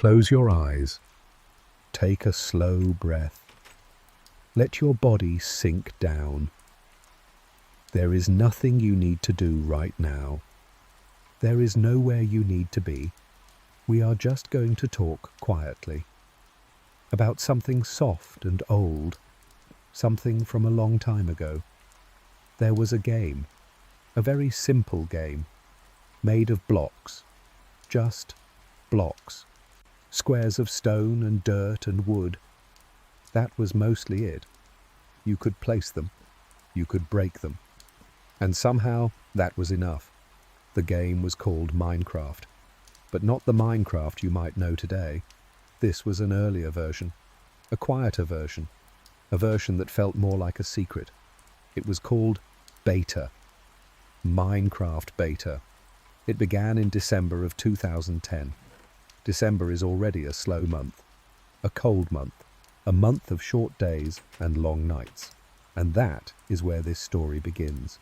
Close your eyes. Take a slow breath. Let your body sink down. There is nothing you need to do right now. There is nowhere you need to be. We are just going to talk quietly about something soft and old, something from a long time ago. There was a game, a very simple game, made of blocks, just blocks, squares of stone and dirt and wood. That was mostly it. You could place them, you could break them, and somehow that was enough. The game was called Minecraft, but not the Minecraft you might know today. This was an earlier version, a quieter version, a version that felt more like a secret. It was called Beta, Minecraft Beta. It began in December of 2010. December is already a slow month, a cold month, a month of short days and long nights. And that is where this story begins.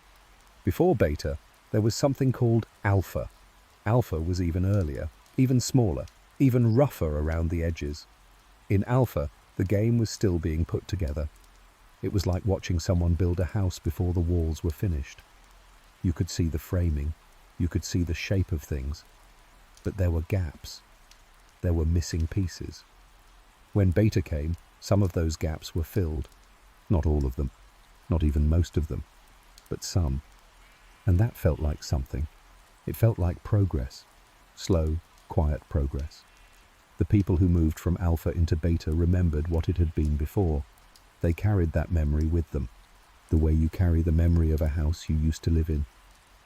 Before Beta, there was something called Alpha. Alpha was even earlier, even smaller, even rougher around the edges. In Alpha, the game was still being put together. It was like watching someone build a house before the walls were finished. You could see the framing, you could see the shape of things, but there were gaps. There were missing pieces. When Beta came, some of those gaps were filled. Not all of them, not even most of them, but some. And that felt like something. It felt like progress, slow, quiet progress. The people who moved from Alpha into Beta remembered what it had been before. They carried that memory with them, the way you carry the memory of a house you used to live in.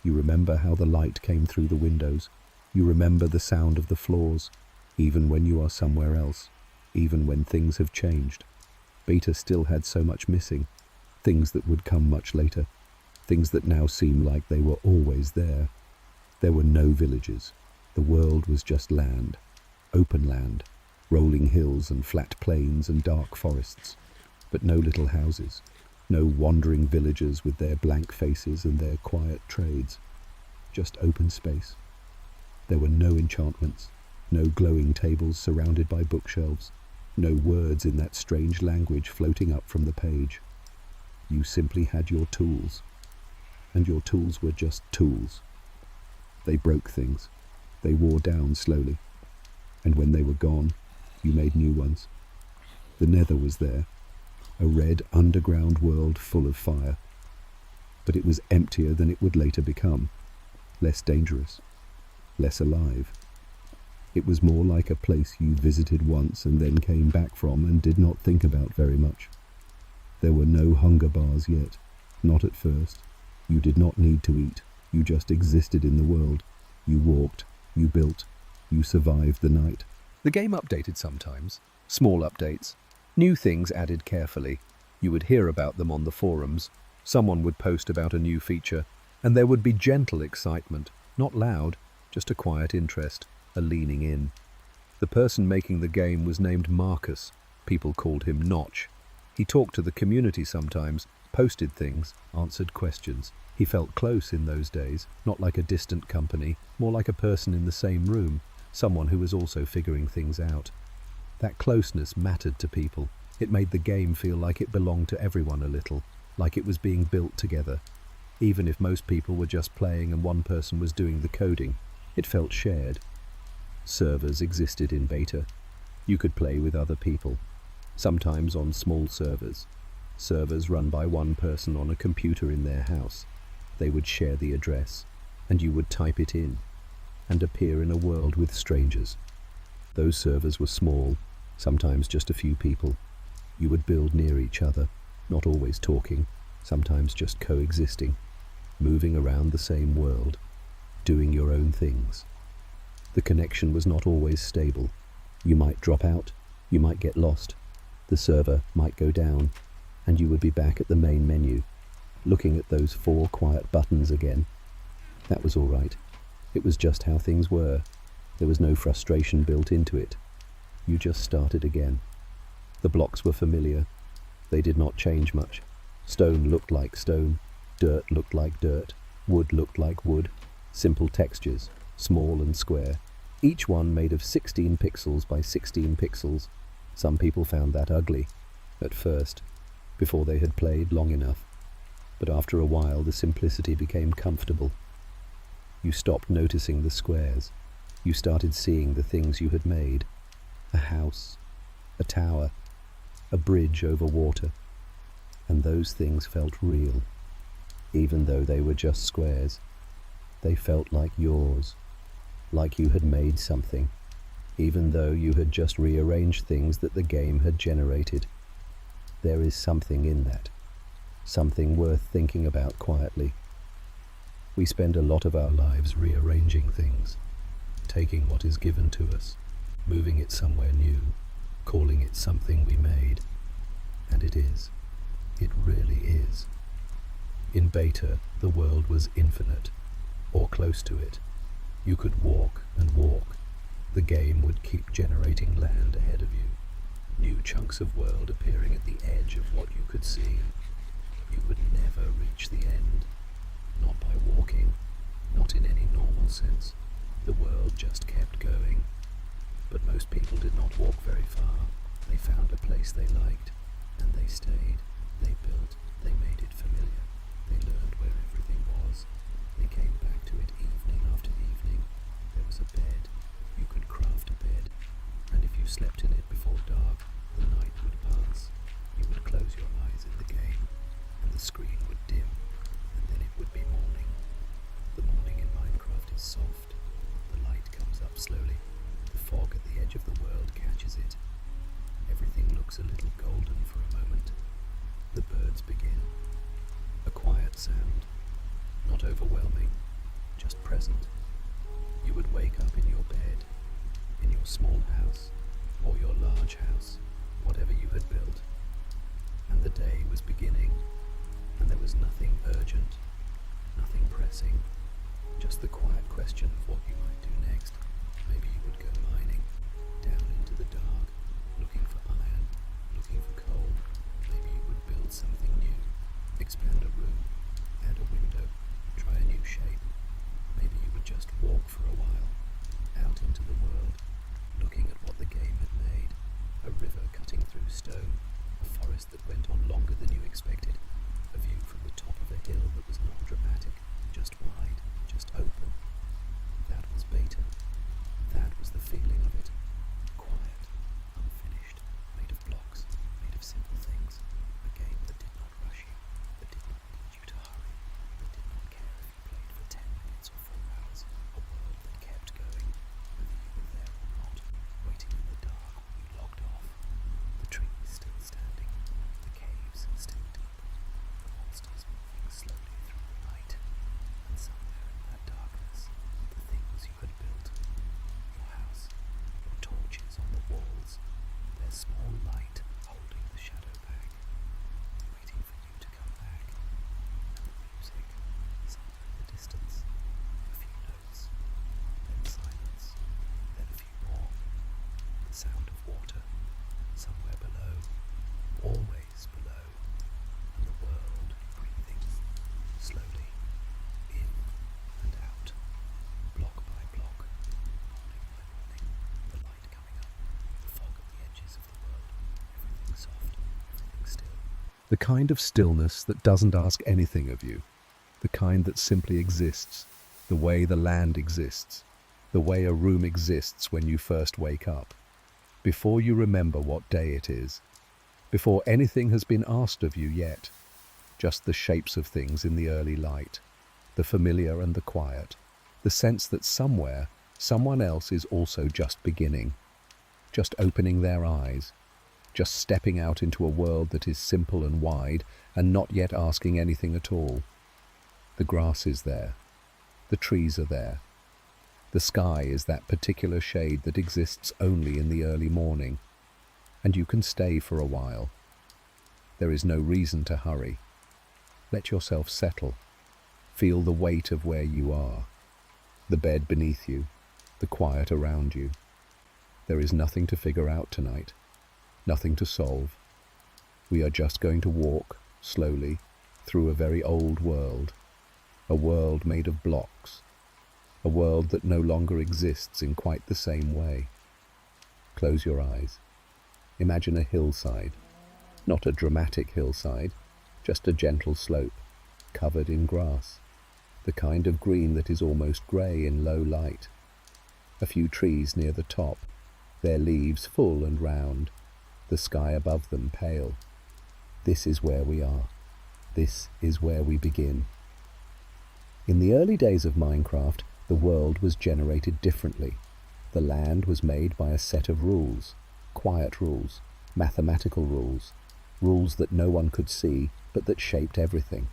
You remember how the light came through the windows. You remember the sound of the floors, even when you are somewhere else, even when things have changed. Beta still had so much missing, things that would come much later, things that now seem like they were always there. There were no villages. The world was just land, open land, rolling hills and flat plains and dark forests, but no little houses, no wandering villagers with their blank faces and their quiet trades, just open space. There were no enchantments, no glowing tables surrounded by bookshelves, no words in that strange language floating up from the page. You simply had your tools, and your tools were just tools. They broke things, they wore down slowly, and when they were gone, you made new ones. The Nether was there, a red underground world full of fire, but it was emptier than it would later become, less dangerous, less alive. It was more like a place you visited once and then came back from and did not think about very much. There were no hunger bars yet, not at first. You did not need to eat, you just existed in the world. You walked, you built, you survived the night. The game updated sometimes, small updates, new things added carefully. You would hear about them on the forums. Someone would post about a new feature, and there would be gentle excitement, not loud, just a quiet interest, a leaning in. The person making the game was named Marcus. People called him Notch. He talked to the community sometimes, posted things, answered questions. He felt close in those days, not like a distant company, more like a person in the same room, someone who was also figuring things out. That closeness mattered to people. It made the game feel like it belonged to everyone a little, like it was being built together. Even if most people were just playing and one person was doing the coding, it felt shared. Servers existed in Beta. You could play with other people, sometimes on small servers. Servers run by one person on a computer in their house. They would share the address, and you would type it in, and appear in a world with strangers. Those servers were small, sometimes just a few people. You would build near each other, not always talking, sometimes just coexisting, moving around the same world, doing your own things. The connection was not always stable. You might drop out, you might get lost, the server might go down, and you would be back at the main menu, looking at those 4 quiet buttons again. That was all right. It was just how things were. There was no frustration built into it. You just started again. The blocks were familiar. They did not change much. Stone looked like stone, dirt looked like dirt, wood looked like wood. Simple textures, small and square. each one made of 16 pixels by 16 pixels. Some people found that ugly at first, before they had played long enough, but after a while the simplicity became comfortable. You stopped noticing the squares. You started seeing the things you had made: a house, a tower, a bridge over water, and those things felt real. Even though they were just squares, they felt like yours, like you had made something, even though you had just rearranged things that the game had generated. There is something in that, something worth thinking about quietly. We spend a lot of our lives rearranging things, taking what is given to us, moving it somewhere new, calling it something we made. And it is. It really is. In beta, the world was infinite, or close to it. You could walk and walk. The game would keep generating land ahead of you, new chunks of world appearing at the edge of what you could see. You would never reach the end, not by walking, not in any normal sense. The world just kept going. But most people did not walk very far. They found a place they liked, and they stayed. They built, they made it familiar. They learned where everything was. They came back to it evening after evening. There was a bed. You could craft a bed. And if you slept in it before dark, the night would pass. You would close your eyes in the game, and the screen would dim, and then it would be morning. The morning in Minecraft is soft. The light comes up slowly. The fog at the edge of the world catches it. Everything looks a little golden for a moment. The birds begin. A quiet sound, not overwhelming, just present. You would wake up in your bed, in your small house, or your large house, whatever you had built. And the day was beginning, and there was nothing urgent, nothing pressing, just the quiet question of what you might do next. Maybe you would go mining, down into the dark, looking for iron, looking for coal. Maybe you would build something new, expand a room, add a window, try a new shape. Maybe you would just walk for a while, out into the world, looking at what the game had made. A river cutting through stone, a forest that went on longer than you expected, a view from the top of a hill that was not dramatic, just wide, just open. That was beta. That was the feeling of it. Quiet, unfinished, made of blocks, made of simple things. A game that did not rush you, that did not need you to hurry, that did not care if you played for 10 minutes or 4 hours. A world that kept going, whether you were there or not, waiting in the dark when you logged off. The trees still standing, the caves still deep, the monsters moving slowly through the night. And somewhere in that darkness, the things you had built, your house, your torches on the walls, their small light holding the shadow back, waiting for you to come back. And the music, somewhere in the distance, a few notes, then silence, then a few more. The sound of water, somewhere below, always below, and the world breathing, slowly, in and out, block by block, morning by morning, the light coming up, the fog at the edges of the world, everything soft, everything still. The kind of stillness that doesn't ask anything of you, the kind that simply exists, the way the land exists, the way a room exists when you first wake up, before you remember what day it is, before anything has been asked of you yet, just the shapes of things in the early light, the familiar and the quiet, the sense that somewhere, someone else is also just beginning, just opening their eyes, just stepping out into a world that is simple and wide and not yet asking anything at all. The grass is there. The trees are there. The sky is that particular shade that exists only in the early morning, and you can stay for a while. There is no reason to hurry. Let yourself settle. Feel the weight of where you are, the bed beneath you, the quiet around you. There is nothing to figure out tonight, nothing to solve. We are just going to walk, slowly, through a very old world, a world made of blocks, a world that no longer exists in quite the same way. Close your eyes. Imagine a hillside, not a dramatic hillside, just a gentle slope, covered in grass, the kind of green that is almost grey in low light. A few trees near the top, their leaves full and round, the sky above them pale. This is where we are. This is where we begin. In the early days of Minecraft, the world was generated differently. The land was made by a set of rules, quiet rules, mathematical rules, rules that no one could see but that shaped everything.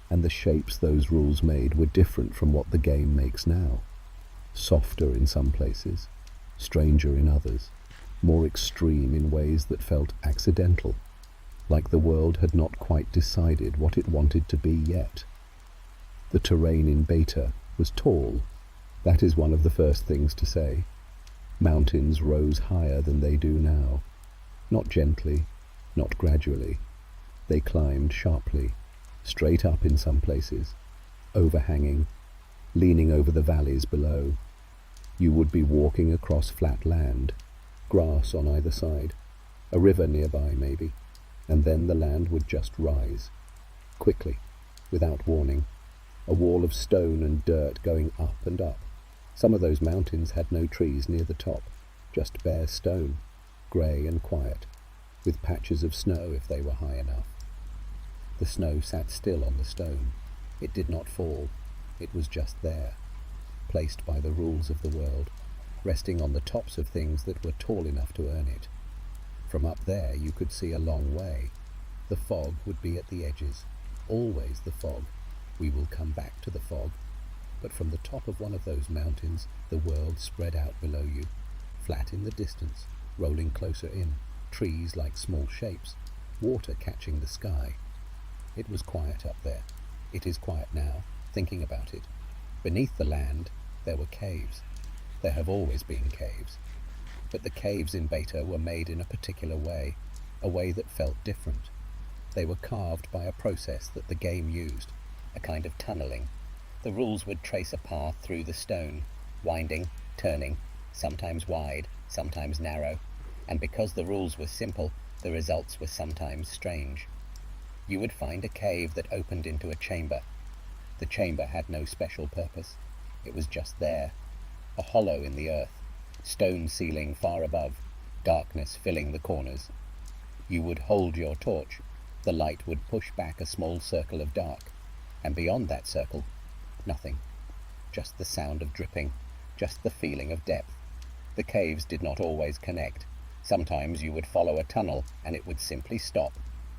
And the shapes those rules made were different from what the game makes now. Softer in some places, stranger in others, more extreme in ways that felt accidental, like the world had not quite decided what it wanted to be yet. The terrain in beta was tall. That is one of the first things to say. Mountains rose higher than they do now. Not gently, not gradually. They climbed sharply, straight up in some places, overhanging, leaning over the valleys below. You would be walking across flat land, grass on either side, a river nearby maybe, and then the land would just rise, quickly, without warning, a wall of stone and dirt going up and up. Some of those mountains had no trees near the top, just bare stone, grey and quiet, with patches of snow if they were high enough. The snow sat still on the stone. It did not fall. It was just there, placed by the rules of the world, resting on the tops of things that were tall enough to earn it. From up there you could see a long way. The fog would be at the edges. Always the fog. We will come back to the fog. But from the top of one of those mountains, the world spread out below you, flat in the distance, rolling closer in, trees like small shapes, water catching the sky. It was quiet up there. It is quiet now, thinking about it. Beneath the land, there were caves. There have always been caves. But the caves in beta were made in a particular way, a way that felt different. They were carved by a process that the game used, a kind of tunneling. The rules would trace a path through the stone, winding, turning, sometimes wide, sometimes narrow, and because the rules were simple, the results were sometimes strange. You would find a cave that opened into a chamber. The chamber had no special purpose. It was just there, a hollow in the earth, stone ceiling far above, darkness filling the corners. You would hold your torch. The light would push back a small circle of dark, and beyond that circle, nothing. Just the sound of dripping, just the feeling of depth. The caves did not always connect. Sometimes you would follow a tunnel and it would simply stop,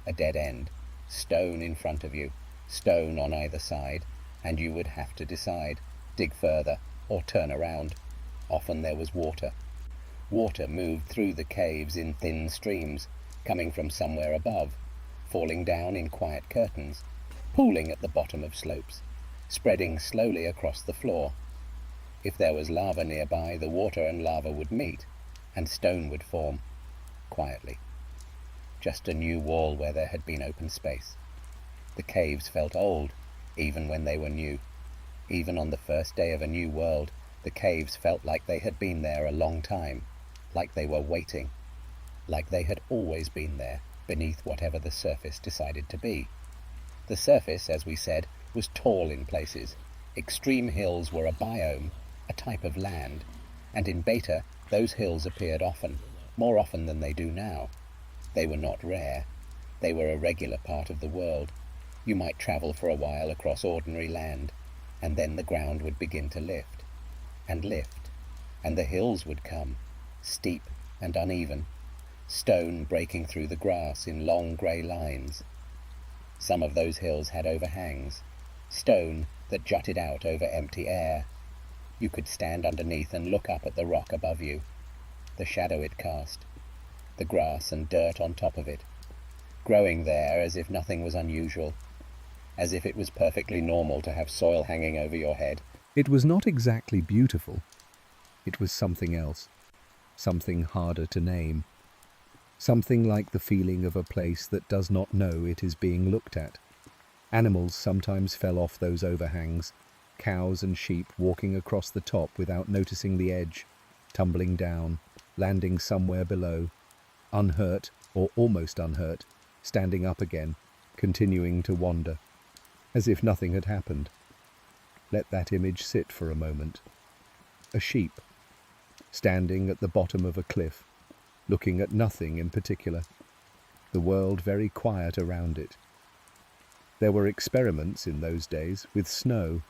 a dead end, stone in front of you, stone on either side, and you would have to decide, dig further or turn around. Often there was water. Water moved through the caves in thin streams, coming from somewhere above, falling down in quiet curtains, pooling at the bottom of slopes, spreading slowly across the floor. If there was lava nearby, the water and lava would meet, and stone would form, quietly. Just a new wall where there had been open space. The caves felt old, even when they were new. Even on the first day of a new world, the caves felt like they had been there a long time, like they were waiting, like they had always been there, beneath whatever the surface decided to be. The surface, as we said, was tall in places. Extreme hills were a biome, a type of land, and in beta, those hills appeared often, more often than they do now. They were not rare. They were a regular part of the world. You might travel for a while across ordinary land, and then the ground would begin to lift, and the hills would come, steep and uneven, stone breaking through the grass in long grey lines. Some of those hills had overhangs, stone that jutted out over empty air. You could stand underneath and look up at the rock above you, the shadow it cast, the grass and dirt on top of it, growing there as if nothing was unusual, as if it was perfectly normal to have soil hanging over your head. It was not exactly beautiful. It was something else, something harder to name, something like the feeling of a place that does not know it is being looked at. Animals sometimes fell off those overhangs, Cows and sheep walking across the top without noticing the edge, tumbling down, landing somewhere below, unhurt or almost unhurt, standing up again, continuing to wander, as if nothing had happened. Let that image sit for a moment. A sheep, standing at the bottom of a cliff, looking at nothing in particular, the world very quiet around it. There were experiments in those days with snow,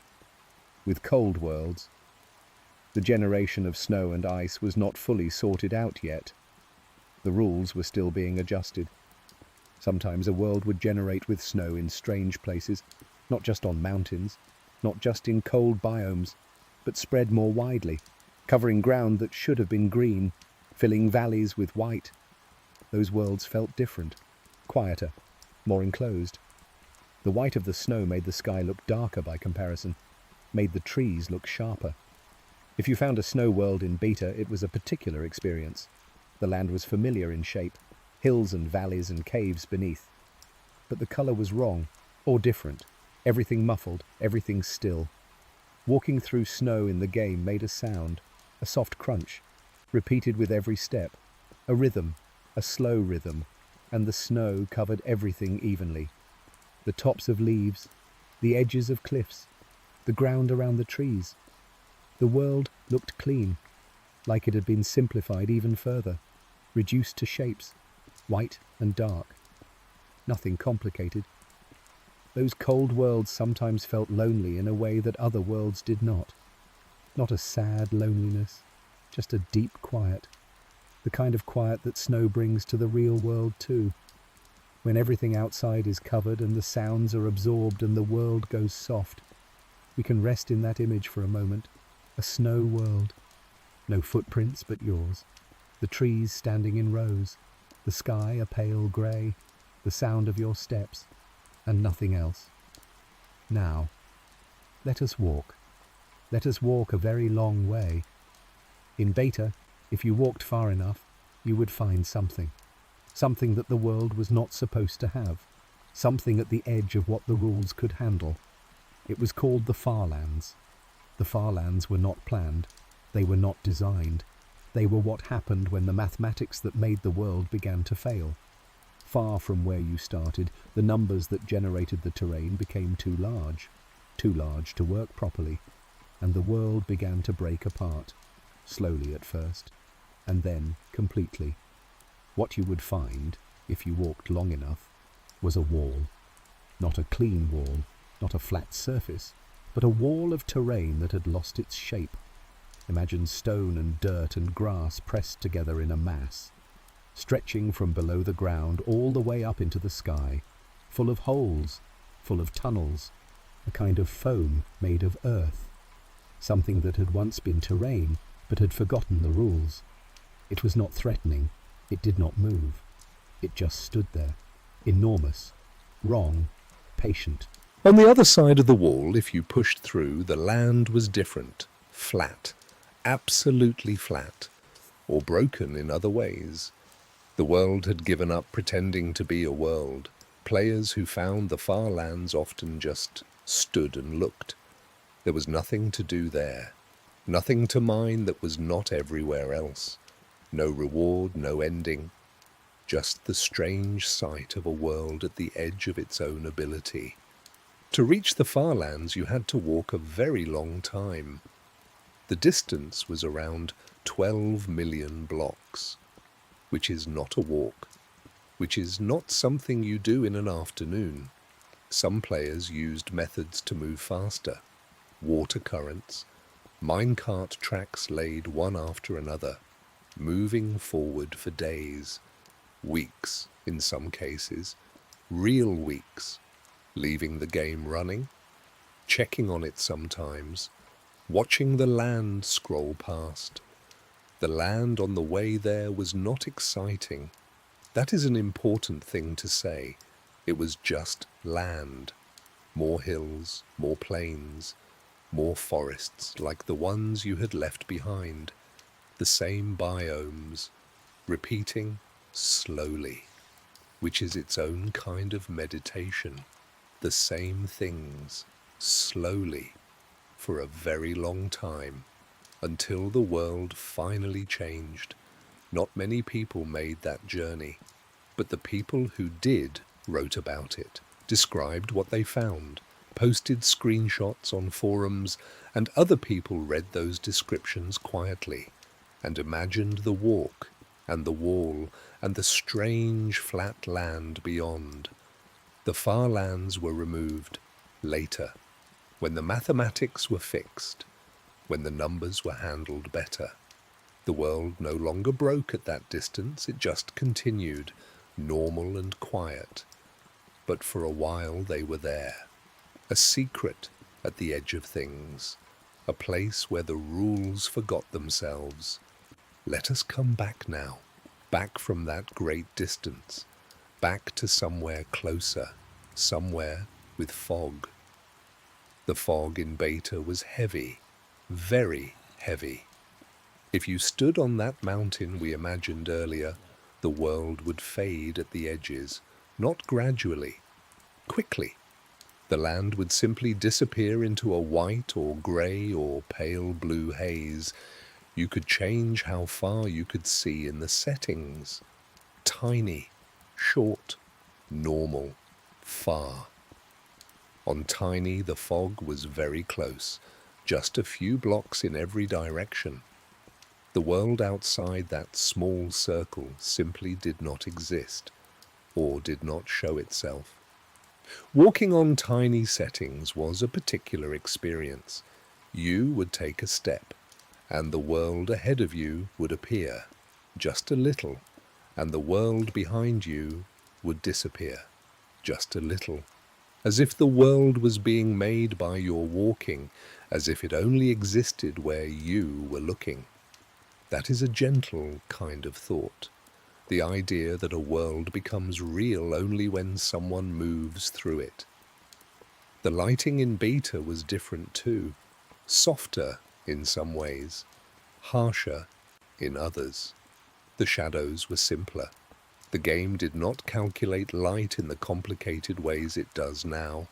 with cold worlds. The generation of snow and ice was not fully sorted out yet. The rules were still being adjusted. Sometimes a world would generate with snow in strange places, not just on mountains, not just in cold biomes, but spread more widely, covering ground that should have been green, filling valleys with white. Those worlds felt different, quieter, more enclosed. The white of the snow made the sky look darker by comparison, made the trees look sharper. If you found a snow world in Beta, it was a particular experience. The land was familiar in shape, hills and valleys and caves beneath. But the color was wrong, or different, everything muffled, everything still. Walking through snow in the game made a sound, a soft crunch, repeated with every step, a rhythm, a slow rhythm, and the snow covered everything evenly. The tops of leaves, the edges of cliffs, the ground around the trees. The world looked clean, like it had been simplified even further, reduced to shapes, white and dark. Nothing complicated. Those cold worlds sometimes felt lonely in a way that other worlds did not. Not a sad loneliness, just a deep quiet, the kind of quiet that snow brings to the real world too. When everything outside is covered and the sounds are absorbed and the world goes soft, we can rest in that image for a moment. A snow world. No footprints but yours. The trees standing in rows. The sky a pale grey. The sound of your steps. And nothing else. Now, let us walk. Let us walk a very long way. In Beta, if you walked far enough, you would find something. Something that the world was not supposed to have. Something at the edge of what the rules could handle. It was called the Farlands. The Farlands were not planned. They were not designed. They were what happened when the mathematics that made the world began to fail. Far from where you started, the numbers that generated the terrain became too large to work properly, and the world began to break apart, slowly at first, and then completely. What you would find, if you walked long enough, was a wall. Not a clean wall, not a flat surface, but a wall of terrain that had lost its shape. Imagine stone and dirt and grass pressed together in a mass, stretching from below the ground all the way up into the sky, full of holes, full of tunnels, a kind of foam made of earth, something that had once been terrain but had forgotten the rules. It was not threatening, it did not move, it just stood there, enormous, wrong, patient. On the other side of the wall, if you pushed through, the land was different, flat, absolutely flat, or broken in other ways. The world had given up pretending to be a world. Players who found the far lands often just stood and looked. There was nothing to do there, nothing to mine that was not everywhere else. No reward, no ending, just the strange sight of a world at the edge of its own ability. To reach the far lands, you had to walk a very long time. The distance was around 12 million blocks, which is not a walk, which is not something you do in an afternoon. Some players used methods to move faster, water currents, minecart tracks laid one after another, moving forward for days, weeks in some cases, real weeks, leaving the game running, checking on it sometimes, watching the land scroll past. The land on the way there was not exciting. That is an important thing to say. It was just land. More hills, more plains, more forests like the ones you had left behind. The same biomes, repeating slowly, which is its own kind of meditation. The same things, slowly, for a very long time, until the world finally changed. Not many people made that journey, but the people who did wrote about it, described what they found, posted screenshots on forums, and other people read those descriptions quietly and imagined the walk and the wall and the strange flat land beyond. The far lands were removed later, when the mathematics were fixed, when the numbers were handled better. The world no longer broke at that distance, it just continued, normal and quiet. But for a while they were there, a secret at the edge of things, a place where the rules forgot themselves. Let us come back now, back from that great distance, back to somewhere closer, somewhere with fog. The fog in Beta was heavy, very heavy. If you stood on that mountain we imagined earlier, the world would fade at the edges, not gradually, quickly. The land would simply disappear into a white or grey or pale blue haze. You could change how far you could see in the settings. Tiny, short, normal, far. On Tiny, the fog was very close, just a few blocks in every direction. The world outside that small circle simply did not exist, or did not show itself. Walking on Tiny settings was a particular experience. You would take a step, and the world ahead of you would appear, just a little, and the world behind you would disappear, just a little, as if the world was being made by your walking, as if it only existed where you were looking. That is a gentle kind of thought, the idea that a world becomes real only when someone moves through it. The lighting in Beta was different too, softer in some ways, harsher in others. The shadows were simpler. The game did not calculate light in the complicated ways it does now.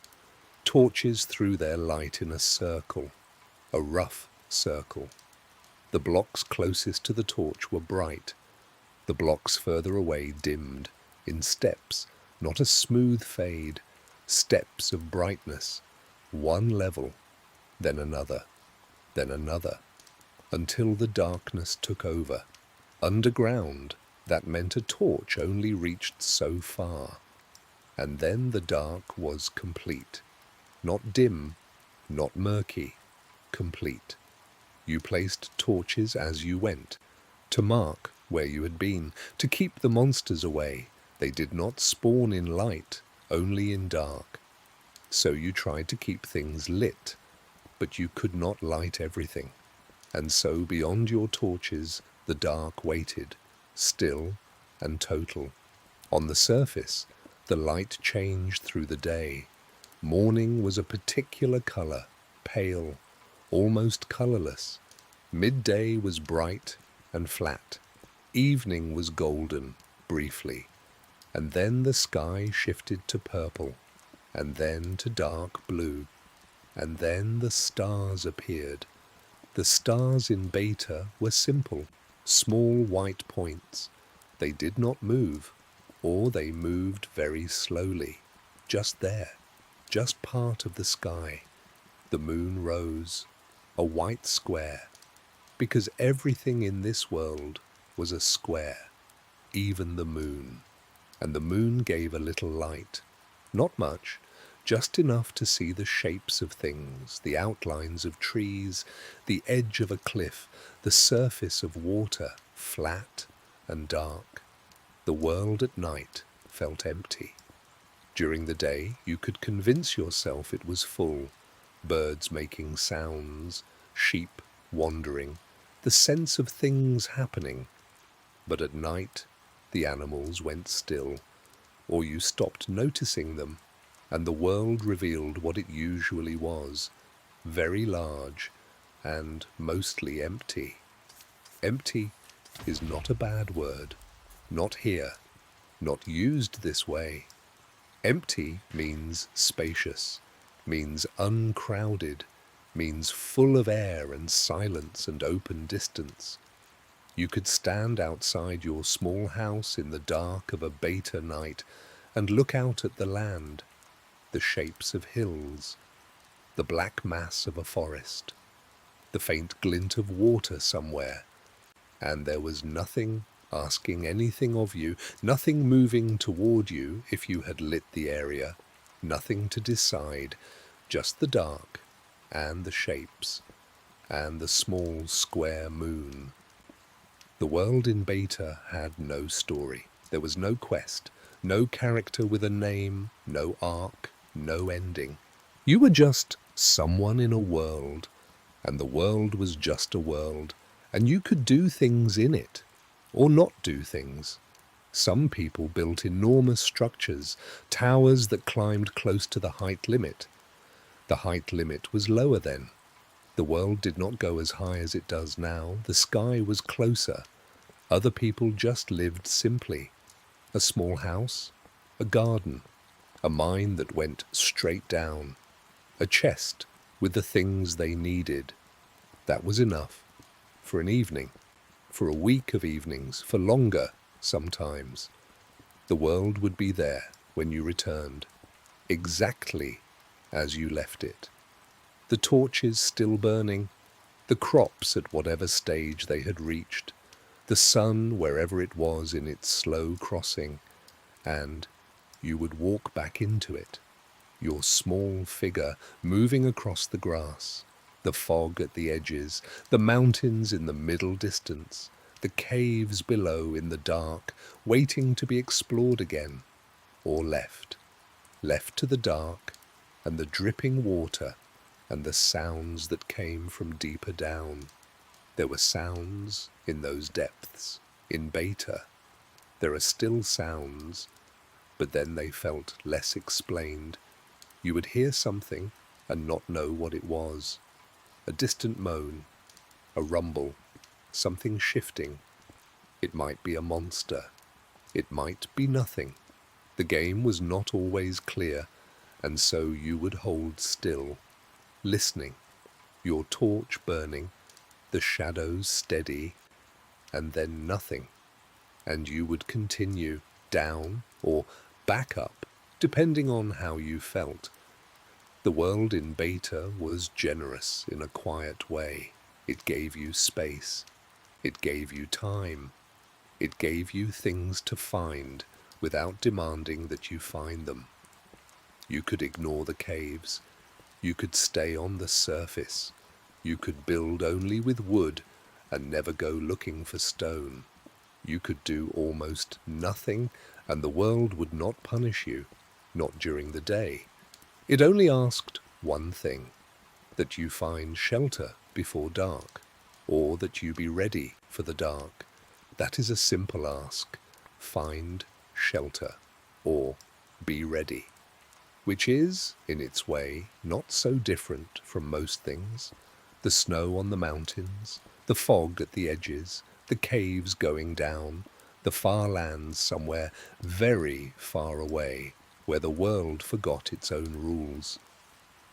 Torches threw their light in a circle, a rough circle. The blocks closest to the torch were bright. The blocks further away dimmed, in steps, not a smooth fade, steps of brightness, one level, then another, until the darkness took over. Underground, that meant a torch only reached so far. And then the dark was complete. Not dim, not murky, complete. You placed torches as you went, to mark where you had been, to keep the monsters away. They did not spawn in light, only in dark. So you tried to keep things lit, but you could not light everything. And so beyond your torches, the dark waited, still and total. On the surface, the light changed through the day. Morning was a particular color, pale, almost colorless. Midday was bright and flat. Evening was golden, briefly. And then the sky shifted to purple, and then to dark blue. And then the stars appeared. The stars in Beta were simple, small white points. They did not move, or they moved very slowly, just there, just part of the sky. The moon rose, a white square, because everything in this world was a square, even the moon. And the moon gave a little light, not much, just enough to see the shapes of things, the outlines of trees, the edge of a cliff, the surface of water, flat and dark. The world at night felt empty. During the day, you could convince yourself it was full. Birds making sounds, sheep wandering, the sense of things happening. But at night, the animals went still, or you stopped noticing them, and the world revealed what it usually was, very large and mostly empty. Empty is not a bad word, not here, not used this way. Empty means spacious, means uncrowded, means full of air and silence and open distance. You could stand outside your small house in the dark of a beta night and look out at the land, the shapes of hills, the black mass of a forest, the faint glint of water somewhere, and there was nothing asking anything of you, nothing moving toward you if you had lit the area, nothing to decide, just the dark and the shapes and the small square moon. The world in beta had no story. There was no quest, no character with a name, no arc, no ending. You were just someone in a world, and the world was just a world, and you could do things in it, or not do things. Some people built enormous structures, towers that climbed close to the height limit. The height limit was lower then. The world did not go as high as it does now. The sky was closer. Other people just lived simply. A small house, a garden, a mine that went straight down, a chest with the things they needed. That was enough. For an evening, for a week of evenings, for longer sometimes. The world would be there when you returned, exactly as you left it. The torches still burning, the crops at whatever stage they had reached, the sun wherever it was in its slow crossing, and you would walk back into it, your small figure moving across the grass, the fog at the edges, the mountains in the middle distance, the caves below in the dark, waiting to be explored again, or left to the dark and the dripping water and the sounds that came from deeper down. There were sounds in those depths, in beta. There are still sounds, but then they felt less explained. You would hear something and not know what it was. A distant moan, a rumble, something shifting. It might be a monster. It might be nothing. The game was not always clear, and so you would hold still, listening, your torch burning, the shadows steady, and then nothing, and you would continue down or back up, depending on how you felt. The world in beta was generous in a quiet way. It gave you space. It gave you time. It gave you things to find without demanding that you find them. You could ignore the caves. You could stay on the surface. You could build only with wood and never go looking for stone. You could do almost nothing, and the world would not punish you, not during the day. It only asked one thing, that you find shelter before dark, or that you be ready for the dark. That is a simple ask. Find shelter, or be ready, which is, in its way, not so different from most things. The snow on the mountains, the fog at the edges, the caves going down, the far lands somewhere very far away, where the world forgot its own rules.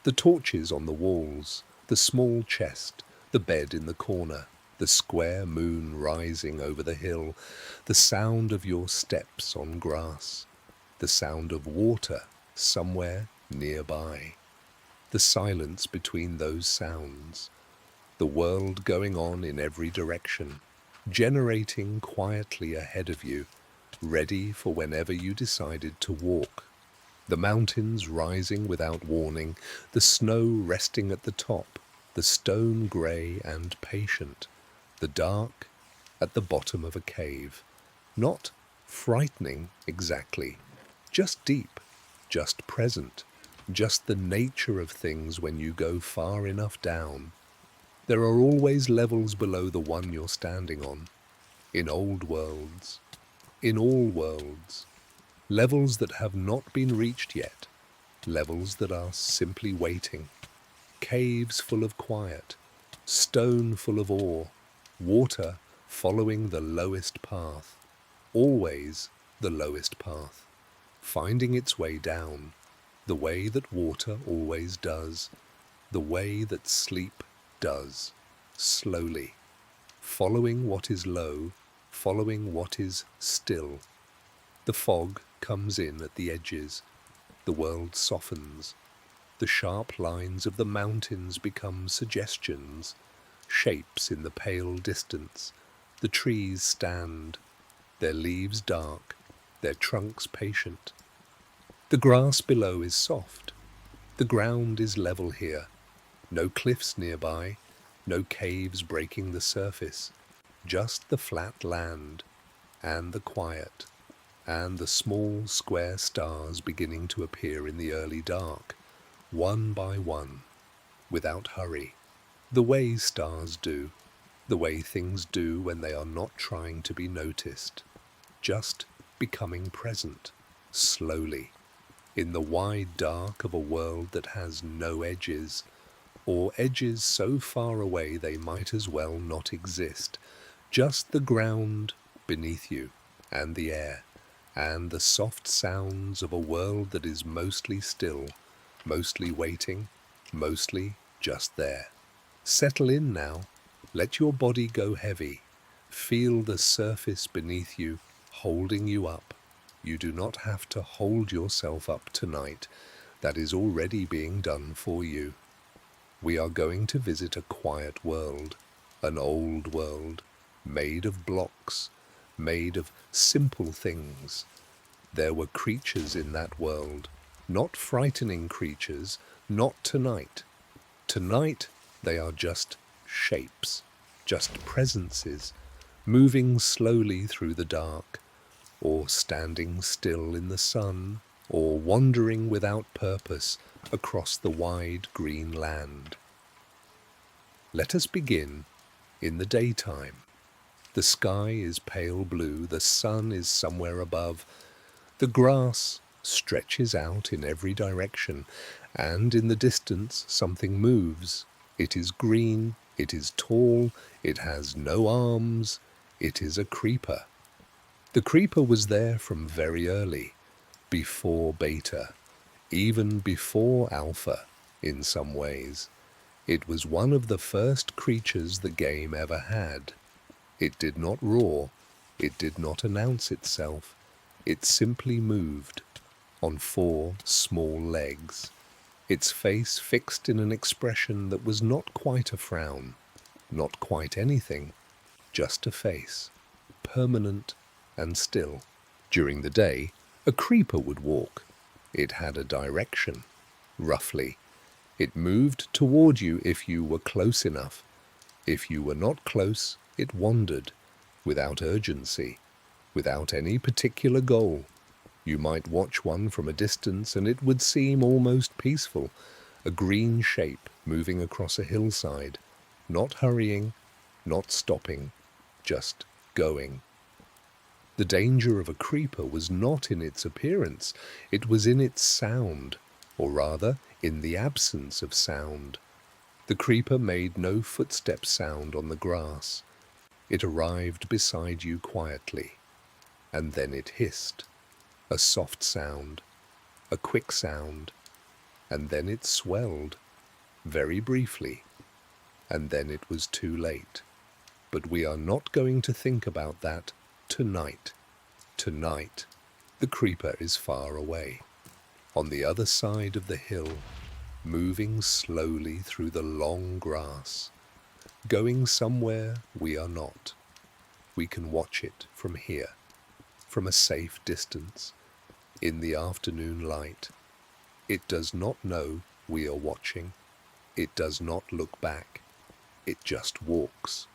The torches on the walls, the small chest, the bed in the corner, the square moon rising over the hill, the sound of your steps on grass, the sound of water somewhere nearby, the silence between those sounds, the world going on in every direction, generating quietly ahead of you, ready for whenever you decided to walk. The mountains rising without warning, the snow resting at the top, the stone grey and patient, the dark at the bottom of a cave. Not frightening exactly, just deep, just present, just the nature of things when you go far enough down. There are always levels below the one you're standing on. In old worlds, in all worlds, levels that have not been reached yet, levels that are simply waiting, caves full of quiet, stone full of awe, water following the lowest path, always the lowest path, finding its way down, the way that water always does, the way that sleep does, slowly, following what is low, following what is still. The fog comes in at the edges, the world softens, the sharp lines of the mountains become suggestions, shapes in the pale distance. The trees stand, their leaves dark, their trunks patient. The grass below is soft, the ground is level here, no cliffs nearby, no caves breaking the surface, just the flat land, and the quiet, and the small square stars beginning to appear in the early dark, one by one, without hurry, the way stars do, the way things do when they are not trying to be noticed, just becoming present, slowly, in the wide dark of a world that has no edges, or edges so far away they might as well not exist, just the ground beneath you, and the air, and the soft sounds of a world that is mostly still, mostly waiting, mostly just there. Settle in now. Let your body go heavy. Feel the surface beneath you, holding you up. You do not have to hold yourself up tonight. That is already being done for you. We are going to visit a quiet world, an old world, made of blocks, made of simple things. There were creatures in that world, not frightening creatures, not tonight. Tonight they are just shapes, just presences, moving slowly through the dark, or standing still in the sun, or wandering without purpose across the wide green land. Let us begin in the daytime. The sky is pale blue, the sun is somewhere above, the grass stretches out in every direction, and in the distance something moves. It is green, it is tall, it has no arms, it is a creeper. The creeper was there from very early, before beta, even before alpha in some ways. It was one of the first creatures the game ever had. It did not roar, it did not announce itself, it simply moved on 4 small legs, its face fixed in an expression that was not quite a frown, not quite anything, just a face, permanent and still. During the day, a creeper would walk. It had a direction, roughly. It moved toward you if you were close enough. If you were not close, it wandered, without urgency, without any particular goal. You might watch one from a distance and it would seem almost peaceful, a green shape moving across a hillside, not hurrying, not stopping, just going. The danger of a creeper was not in its appearance, it was in its sound, or rather, in the absence of sound. The creeper made no footstep sound on the grass. It arrived beside you quietly, and then it hissed, a soft sound, a quick sound, and then it swelled, very briefly, and then it was too late. But we are not going to think about that tonight. Tonight, the creeper is far away, on the other side of the hill, moving slowly through the long grass, going somewhere we are not. We can watch it from here, from a safe distance, in the afternoon light. It does not know we are watching. It does not look back. It just walks.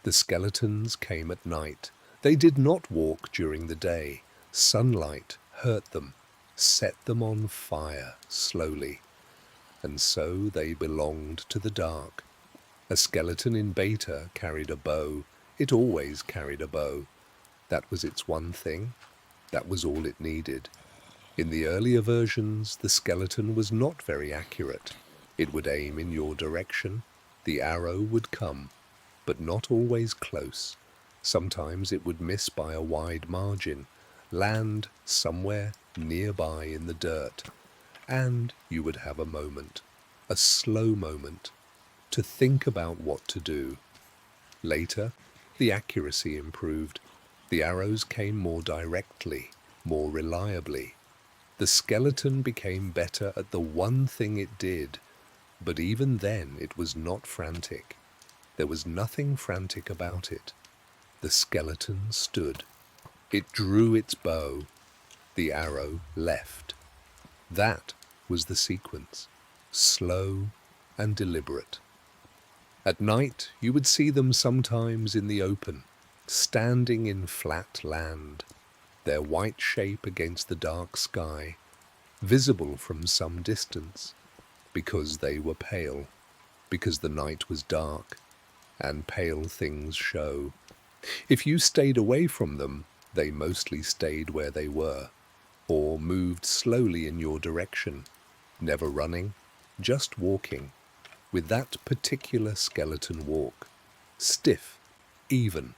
The skeletons came at night. They did not walk during the day. Sunlight hurt them, set them on fire slowly, and so they belonged to the dark. A skeleton in beta carried a bow. It always carried a bow. That was its one thing. That was all it needed. In the earlier versions, the skeleton was not very accurate. It would aim in your direction. The arrow would come, but not always close. Sometimes it would miss by a wide margin, land somewhere nearby in the dirt, and you would have a moment. a slow moment, to think about what to do. Later, the accuracy improved. The arrows came more directly, more reliably. The skeleton became better at the one thing it did, but even then it was not frantic. There was nothing frantic about it. The skeleton stood. It drew its bow. The arrow left. That was the sequence, slow and deliberate. At night, you would see them sometimes in the open, standing in flat land, their white shape against the dark sky, visible from some distance, because they were pale, because the night was dark, and pale things show. If you stayed away from them, they mostly stayed where they were, or moved slowly in your direction, never running, just walking, with that particular skeleton walk, stiff, even.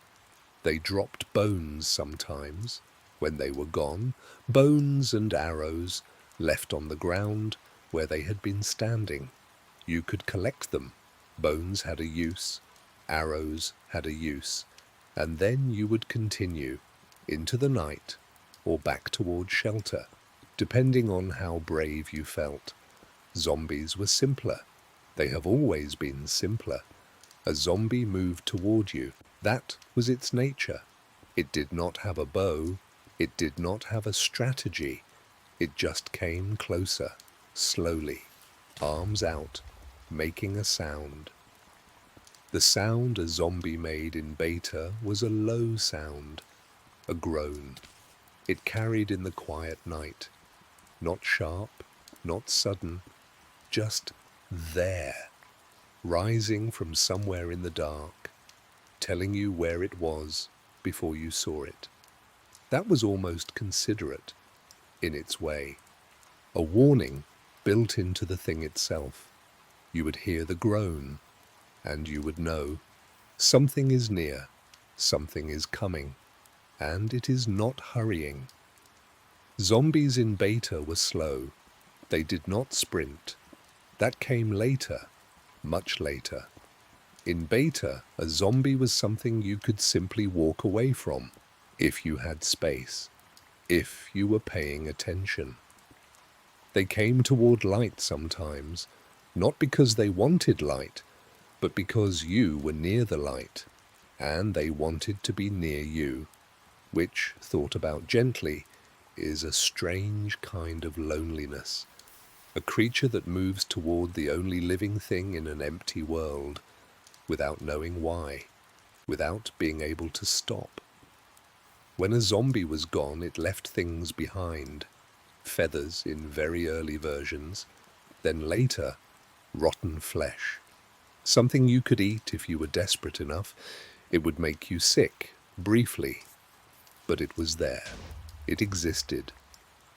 They dropped bones sometimes, when they were gone, bones and arrows left on the ground where they had been standing. You could collect them. Bones had a use, arrows had a use, and then you would continue into the night or back toward shelter, depending on how brave you felt. Zombies were simpler. They have always been simpler. A zombie moved toward you. That was its nature. It did not have a bow. It did not have a strategy. It just came closer, slowly, arms out, making a sound. The sound a zombie made in beta was a low sound, a groan. It carried in the quiet night, not sharp, not sudden, just there, rising from somewhere in the dark, telling you where it was before you saw it. That was almost considerate, in its way, a warning built into the thing itself. You would hear the groan, and you would know something is near, something is coming, and it is not hurrying. Zombies in beta were slow. They did not sprint. That came later, much later. In beta, a zombie was something you could simply walk away from, if you had space, if you were paying attention. They came toward light sometimes, not because they wanted light, but because you were near the light, and they wanted to be near you, which, thought about gently, is a strange kind of loneliness. A creature that moves toward the only living thing in an empty world, without knowing why, without being able to stop. When a zombie was gone, it left things behind. Feathers in very early versions, then later, rotten flesh. Something you could eat if you were desperate enough. It would make you sick, briefly, but it was there. It existed,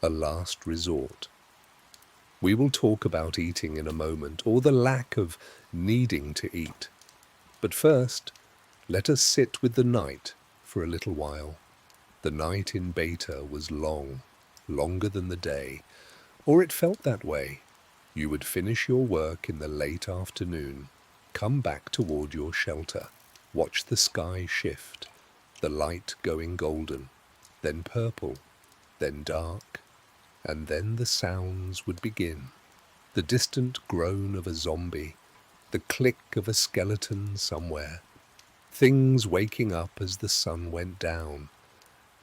a last resort. We will talk about eating in a moment, or the lack of needing to eat. But first, let us sit with the night for a little while. The night in beta was long, longer than the day, or it felt that way. You would finish your work in the late afternoon, come back toward your shelter, watch the sky shift, the light going golden, then purple, then dark, and then the sounds would begin. The distant groan of a zombie, the click of a skeleton somewhere, things waking up as the sun went down,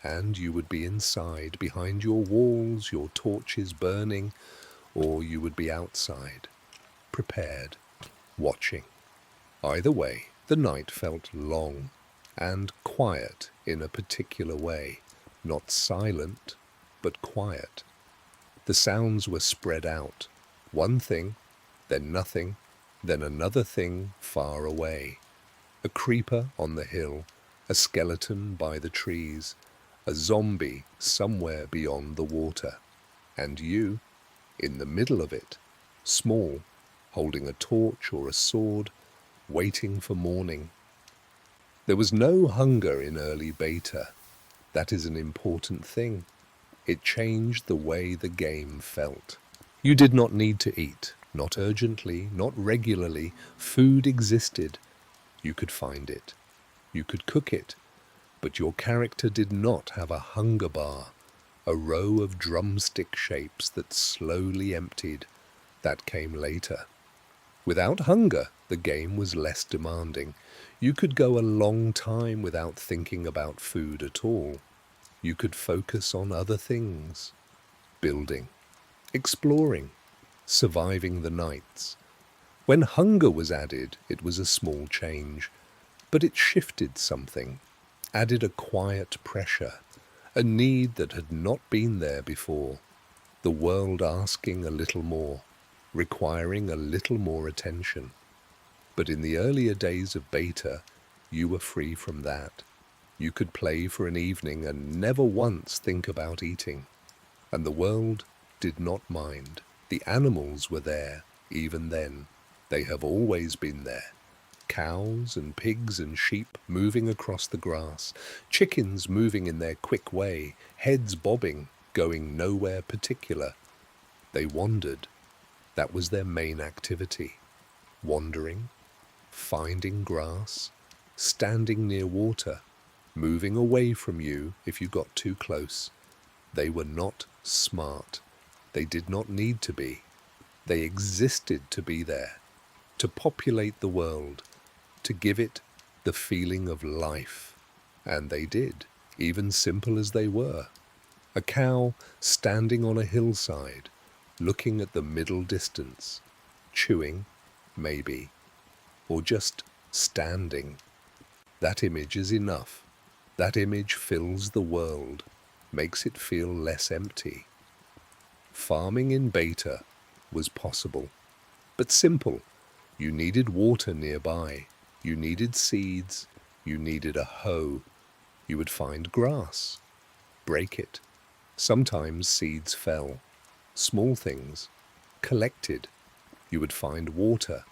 and you would be inside, behind your walls, your torches burning, or you would be outside, prepared, watching. Either way, the night felt long and quiet in a particular way, not silent, but quiet. The sounds were spread out, one thing, then nothing, then another thing far away. A creeper on the hill, a skeleton by the trees, a zombie somewhere beyond the water, and you, in the middle of it, small, holding a torch or a sword, waiting for morning. There was no hunger in early beta. That is an important thing. It changed the way the game felt. You did not need to eat. Not urgently, not regularly. Food existed. You could find it. You could cook it. But your character did not have a hunger bar, a row of drumstick shapes that slowly emptied. That came later. Without hunger, the game was less demanding. You could go a long time without thinking about food at all. You could focus on other things. Building, exploring, surviving the nights. When hunger was added, it was a small change, but it shifted something, added a quiet pressure, a need that had not been there before, the world asking a little more, requiring a little more attention. But in the earlier days of beta, you were free from that. You could play for an evening and never once think about eating. And the world did not mind. The animals were there, even then. They have always been there. Cows and pigs and sheep moving across the grass, chickens moving in their quick way, heads bobbing, going nowhere particular. They wandered. That was their main activity. Wandering, finding grass, standing near water, moving away from you if you got too close. They were not smart. They did not need to be. They existed to be there, to populate the world, to give it the feeling of life. And they did, even simple as they were. A cow standing on a hillside, looking at the middle distance, chewing, maybe, or just standing. That image is enough. That image fills the world, makes it feel less empty. Farming in beta was possible, but simple. You needed water nearby. You needed seeds. You needed a hoe. You would find grass. Break it. Sometimes seeds fell. Small things. Collected. You would find water.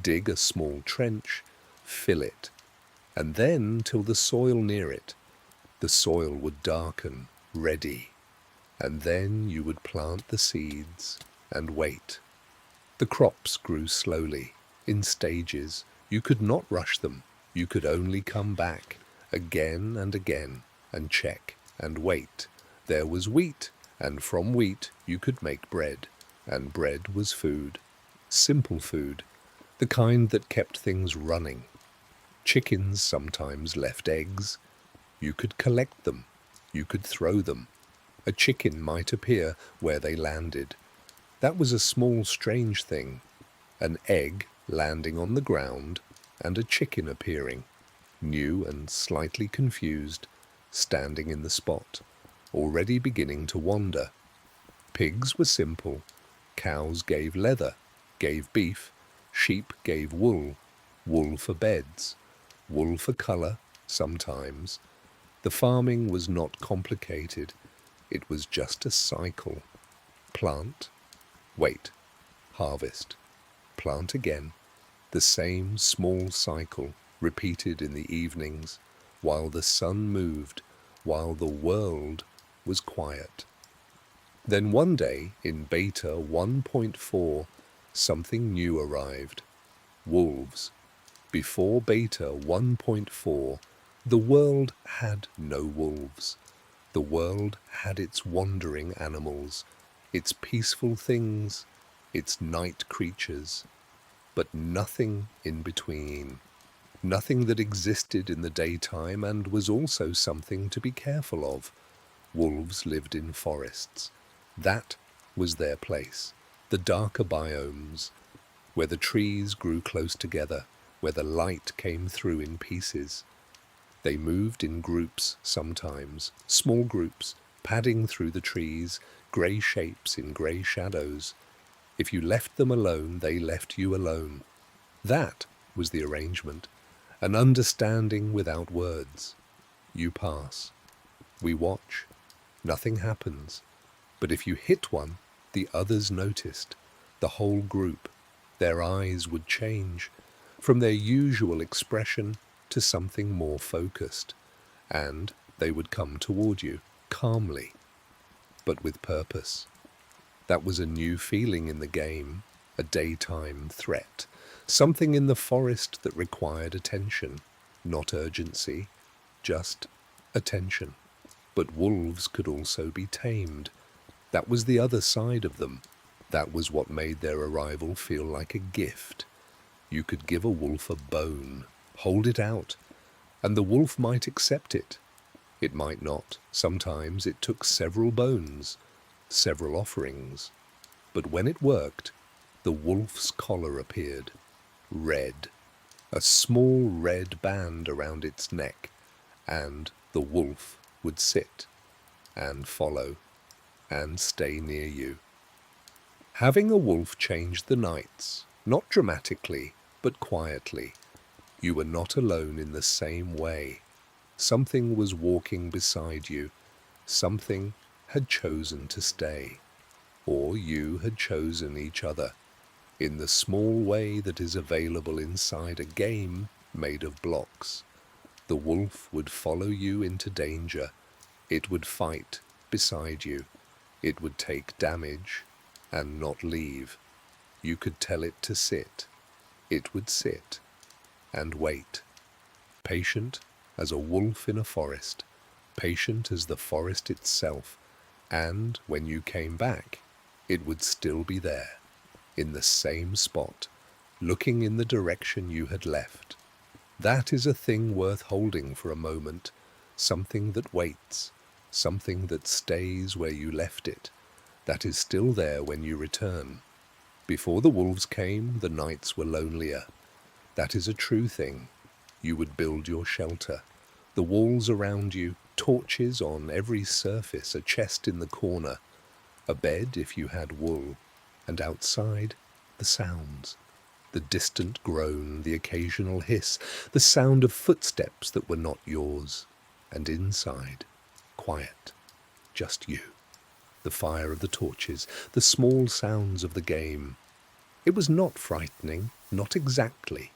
Dig a small trench. Fill it. And then till the soil near it. The soil would darken. Ready. And then you would plant the seeds and wait. The crops grew slowly, in stages. You could not rush them. You could only come back, again and again, and check and wait. There was wheat, and from wheat you could make bread, and bread was food. Simple food, the kind that kept things running. Chickens sometimes left eggs. You could collect them. You could throw them. A chicken might appear where they landed. That was a small, strange thing. An egg landing on the ground and a chicken appearing, new and slightly confused, standing in the spot, already beginning to wander. Pigs were simple. Cows gave leather, gave beef. Sheep gave wool, wool for beds, wool for colour, sometimes. The farming was not complicated. It was just a cycle. Plant, wait, harvest, plant again. The same small cycle repeated in the evenings, while the sun moved, while the world was quiet. Then one day, in beta 1.4, something new arrived. Wolves. Before beta 1.4, the world had no wolves. The world had its wandering animals, its peaceful things, its night creatures, but nothing in between. Nothing that existed in the daytime and was also something to be careful of. Wolves lived in forests. That was their place, the darker biomes, where the trees grew close together, where the light came through in pieces. They moved in groups sometimes, small groups, padding through the trees, grey shapes in grey shadows. If you left them alone, they left you alone. That was the arrangement, an understanding without words. You pass. We watch. Nothing happens. But if you hit one, the others noticed, the whole group. Their eyes would change from their usual expression to something more focused, and they would come toward you, calmly, but with purpose. That was a new feeling in the game, a daytime threat, something in the forest that required attention, not urgency, just attention. But wolves could also be tamed. That was the other side of them. That was what made their arrival feel like a gift. You could give a wolf a bone, hold it out, and the wolf might accept it. It might not. Sometimes it took several bones, several offerings. But when it worked, the wolf's collar appeared, red, a small red band around its neck, and the wolf would sit and follow and stay near you. Having a wolf changed the nights, not dramatically, but quietly. You were not alone in the same way. Something was walking beside you. Something had chosen to stay. Or you had chosen each other, in the small way that is available inside a game made of blocks. The wolf would follow you into danger. It would fight beside you. It would take damage and not leave. You could tell it to sit. It would sit and wait. Patient as a wolf in a forest, patient as the forest itself, and when you came back, it would still be there, in the same spot, looking in the direction you had left. That is a thing worth holding for a moment, something that waits, something that stays where you left it, that is still there when you return. Before the wolves came, the nights were lonelier. That is a true thing. You would build your shelter. The walls around you, torches on every surface, a chest in the corner, a bed if you had wool, and outside, the sounds. The distant groan, the occasional hiss, the sound of footsteps that were not yours. And inside, quiet, just you. The fire of the torches, the small sounds of the game. It was not frightening, not exactly,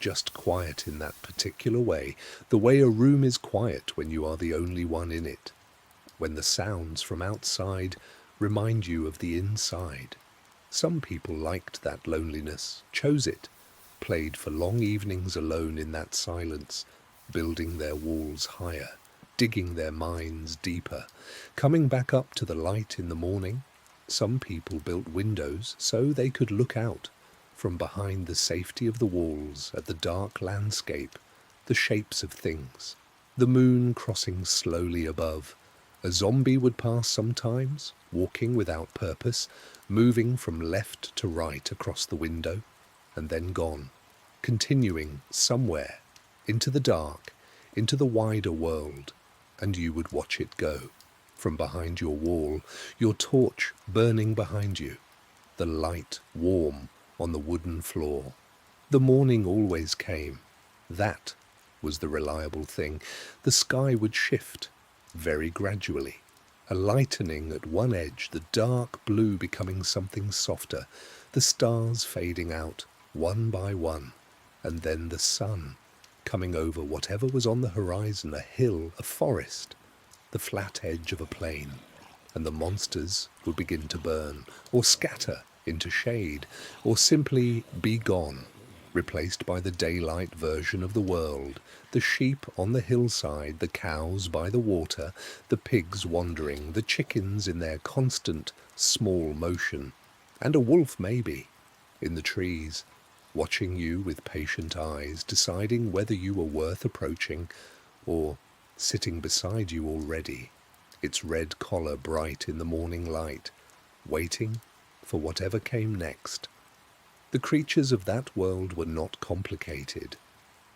just quiet in that particular way, the way a room is quiet when you are the only one in it, when the sounds from outside remind you of the inside. Some people liked that loneliness, chose it, played for long evenings alone in that silence, building their walls higher, digging their minds deeper, coming back up to the light in the morning. Some people built windows so they could look out from behind the safety of the walls at the dark landscape, the shapes of things, the moon crossing slowly above. A zombie would pass sometimes, walking without purpose, moving from left to right across the window, and then gone, continuing somewhere, into the dark, into the wider world, and you would watch it go, from behind your wall, your torch burning behind you, the light warm on the wooden floor. The morning always came. That was the reliable thing. The sky would shift, very gradually, a lightening at one edge, the dark blue becoming something softer, the stars fading out, one by one, and then the sun coming over whatever was on the horizon, a hill, a forest, the flat edge of a plain, and the monsters would begin to burn, or scatter into shade, or simply be gone, replaced by the daylight version of the world, the sheep on the hillside, the cows by the water, the pigs wandering, the chickens in their constant small motion, and a wolf maybe, in the trees, watching you with patient eyes, deciding whether you were worth approaching, or sitting beside you already, its red collar bright in the morning light, waiting for whatever came next. The creatures of that world were not complicated.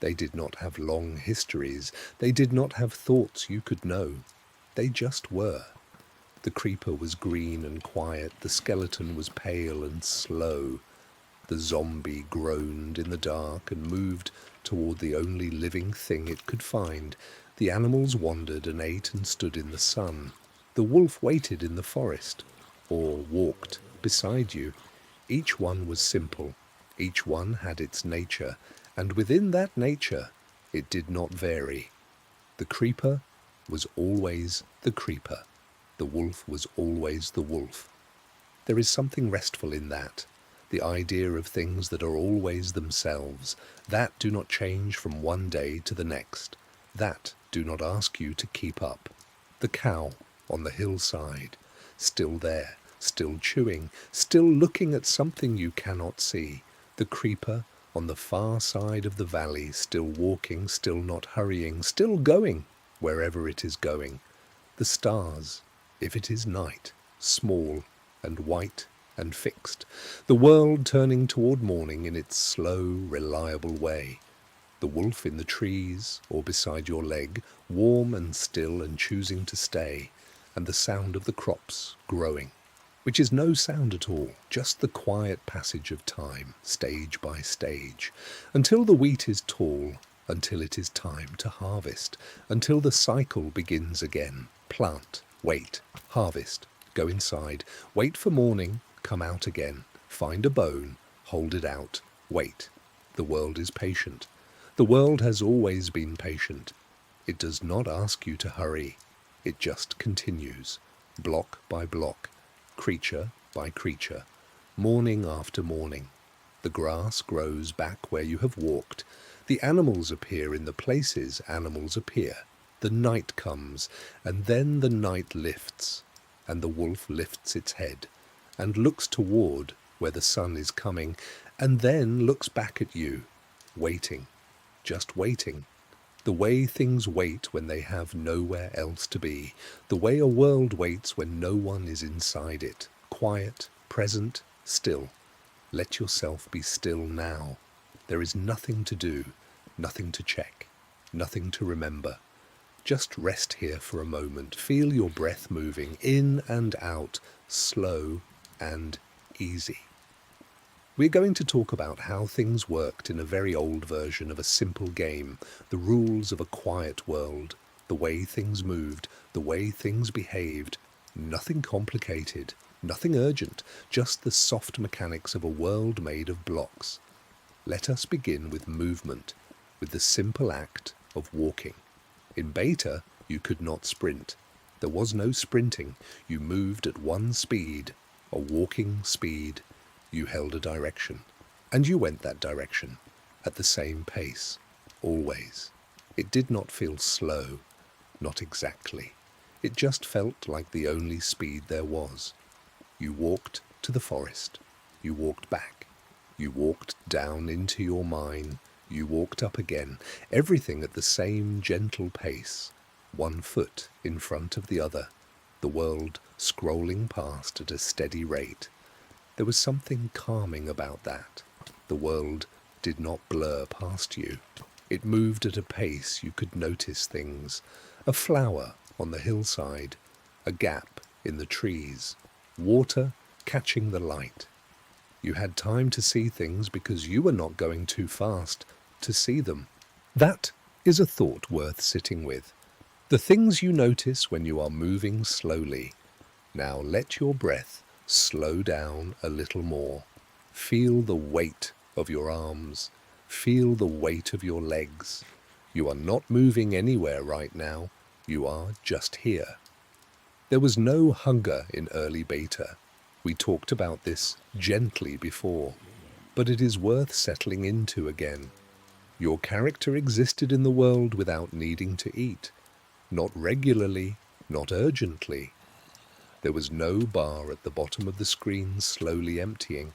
They did not have long histories. They did not have thoughts you could know. They just were. The creeper was green and quiet. The skeleton was pale and slow. The zombie groaned in the dark and moved toward the only living thing it could find. The animals wandered and ate and stood in the sun. The wolf waited in the forest, or walked beside you. Each one was simple. Each one had its nature, and within that nature it did not vary. The creeper was always the creeper. The wolf was always the wolf. There is something restful in that. the idea of things that are always themselves, that do not change from one day to the next, that do not ask you to keep up. The cow on the hillside, still there, still chewing, still looking at something you cannot see. The creeper on the far side of the valley, still walking, still not hurrying, still going wherever it is going. The stars, if it is night, small and white and fixed. The world turning toward morning in its slow, reliable way. The wolf in the trees or beside your leg, warm and still and choosing to stay. And the sound of the crops growing, which is no sound at all, just the quiet passage of time, stage by stage, until the wheat is tall, until it is time to harvest, until the cycle begins again. Plant, wait, harvest, go inside, wait for morning, come out again, find a bone, hold it out, wait. The world is patient. The world has always been patient. It does not ask you to hurry. It just continues, block by block, creature by creature, morning after morning. The grass grows back where you have walked. The animals appear in the places animals appear. The night comes, and then the night lifts, and the wolf lifts its head, and looks toward where the sun is coming, and then looks back at you, waiting, just waiting. The way things wait when they have nowhere else to be, the way a world waits when no one is inside it, quiet, present, still. Let yourself be still now. There is nothing to do, nothing to check, nothing to remember. Just rest here for a moment. Feel your breath moving in and out, slow and easy. We're going to talk about how things worked in a very old version of a simple game, the rules of a quiet world, the way things moved, the way things behaved. Nothing complicated, nothing urgent, just the soft mechanics of a world made of blocks. Let us begin with movement, with the simple act of walking. In beta, you could not sprint. There was no sprinting. You moved at one speed, a walking speed. You held a direction, and you went that direction, at the same pace, always. It did not feel slow, not exactly. It just felt like the only speed there was. You walked to the forest. You walked back. You walked down into your mine. You walked up again, everything at the same gentle pace, 1 foot in front of the other, the world scrolling past at a steady rate. There was something calming about that. The world did not blur past you. It moved at a pace you could notice things. A flower on the hillside, a gap in the trees, water catching the light. You had time to see things because you were not going too fast to see them. That is a thought worth sitting with. The things you notice when you are moving slowly. Now let your breath slow down a little more. Feel the weight of your arms. Feel the weight of your legs. You are not moving anywhere right now. You are just here. There was no hunger in early beta. We talked about this gently before, but it is worth settling into again. Your character existed in the world without needing to eat. Not regularly, not urgently. There was no bar at the bottom of the screen slowly emptying,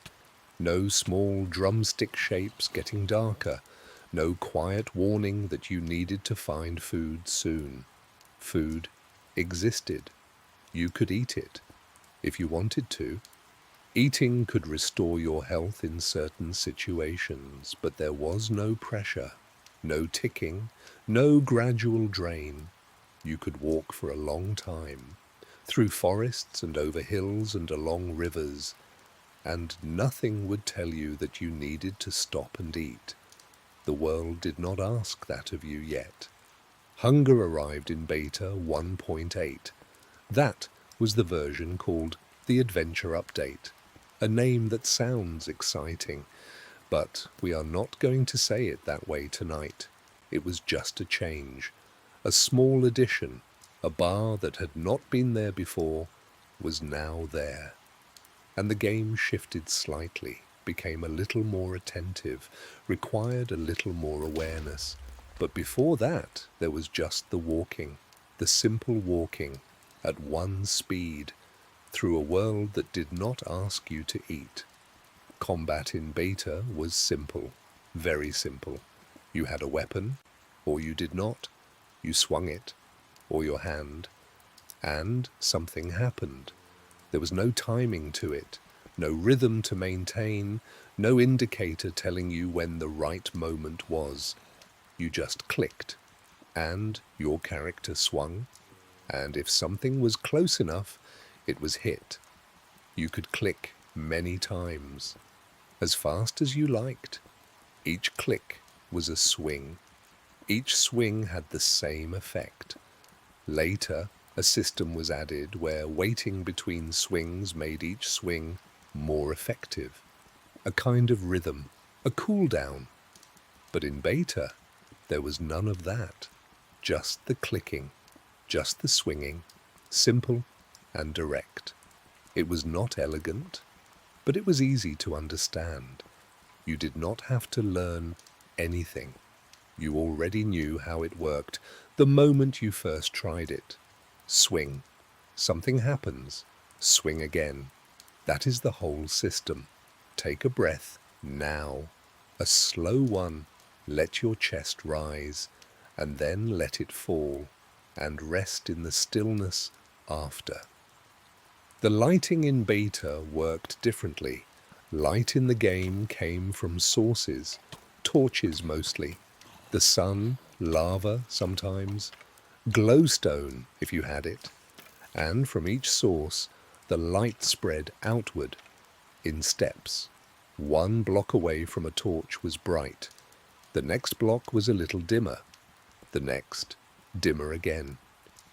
no small drumstick shapes getting darker, no quiet warning that you needed to find food soon. Food existed. You could eat it, if you wanted to. Eating could restore your health in certain situations, but there was no pressure, no ticking, no gradual drain. You could walk for a long time, through forests and over hills and along rivers, and nothing would tell you that you needed to stop and eat. The world did not ask that of you yet. Hunger arrived in beta 1.8. That was the version called the Adventure Update, a name that sounds exciting, but we are not going to say it that way tonight. It was just a change, a small addition. A bar that had not been there before was now there, and the game shifted slightly. became a little more attentive, required a little more awareness. But before that, there was just the walking, the simple walking, at one speed, through a world that did not ask you to eat. Combat in beta was simple, very simple. You had a weapon, or you did not. You swung it, or your hand, and something happened. There was no timing to it, no rhythm to maintain, no indicator telling you when the right moment was. You just clicked, and your character swung, and if something was close enough, it was hit. You could click many times, as fast as you liked. Each click was a swing. Each swing had the same effect. Later, a system was added where waiting between swings made each swing more effective. A kind of rhythm, a cool down. But in beta, there was none of that. Just the clicking, just the swinging, simple and direct. It was not elegant, but it was easy to understand. You did not have to learn anything. You already knew how it worked the moment you first tried it. Swing. Something happens. Swing again. That is the whole system. Take a breath now. A slow one. Let your chest rise, and then let it fall, and rest in the stillness after. The lighting in beta worked differently. Light in the game came from sources, torches mostly, the sun, lava sometimes, glowstone if you had it, and from each source the light spread outward in steps. One block away from a torch was bright. The next block was a little dimmer. The next, dimmer again,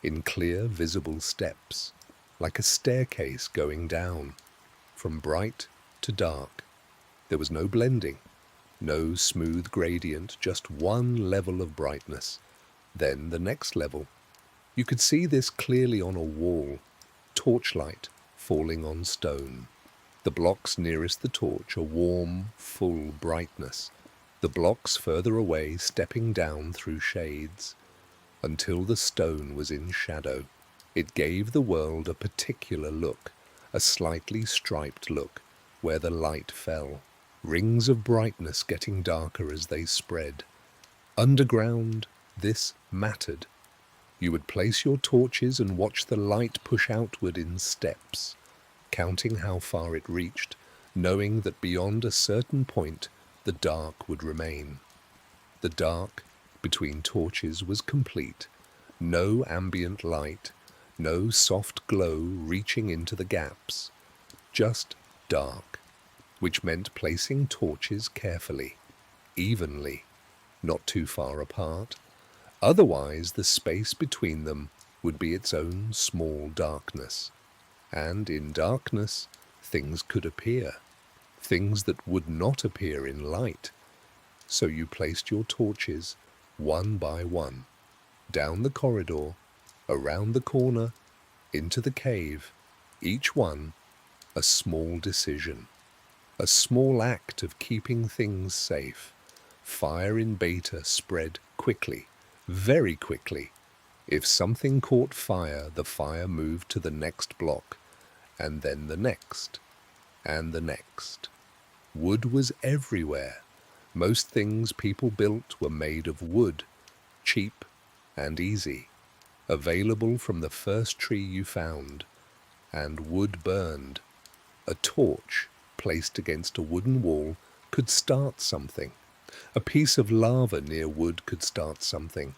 in clear, visible steps, like a staircase going down, from bright to dark. There was no blending, no smooth gradient, just one level of brightness. Then the next level. You could see this clearly on a wall, torchlight falling on stone. The blocks nearest the torch a warm, full brightness. The blocks further away stepping down through shades, until the stone was in shadow. It gave the world a particular look, a slightly striped look, where the light fell, rings of brightness getting darker as they spread. Underground, this mattered. You would place your torches and watch the light push outward in steps, counting how far it reached, knowing that beyond a certain point the dark would remain. The dark between torches was complete. No ambient light, no soft glow reaching into the gaps. Just dark, which meant placing torches carefully, evenly, not too far apart. Otherwise, the space between them would be its own small darkness. And in darkness, things could appear. Things that would not appear in light. So you placed your torches one by one, down the corridor, around the corner, into the cave, each one a small decision, a small act of keeping things safe. Fire in beta spread quickly, very quickly. If something caught fire, the fire moved to the next block, and then the next, and the next. Wood was everywhere. Most things people built were made of wood, cheap and easy, available from the first tree you found, and wood burned. A torch placed against a wooden wall could start something. A piece of lava near wood could start something.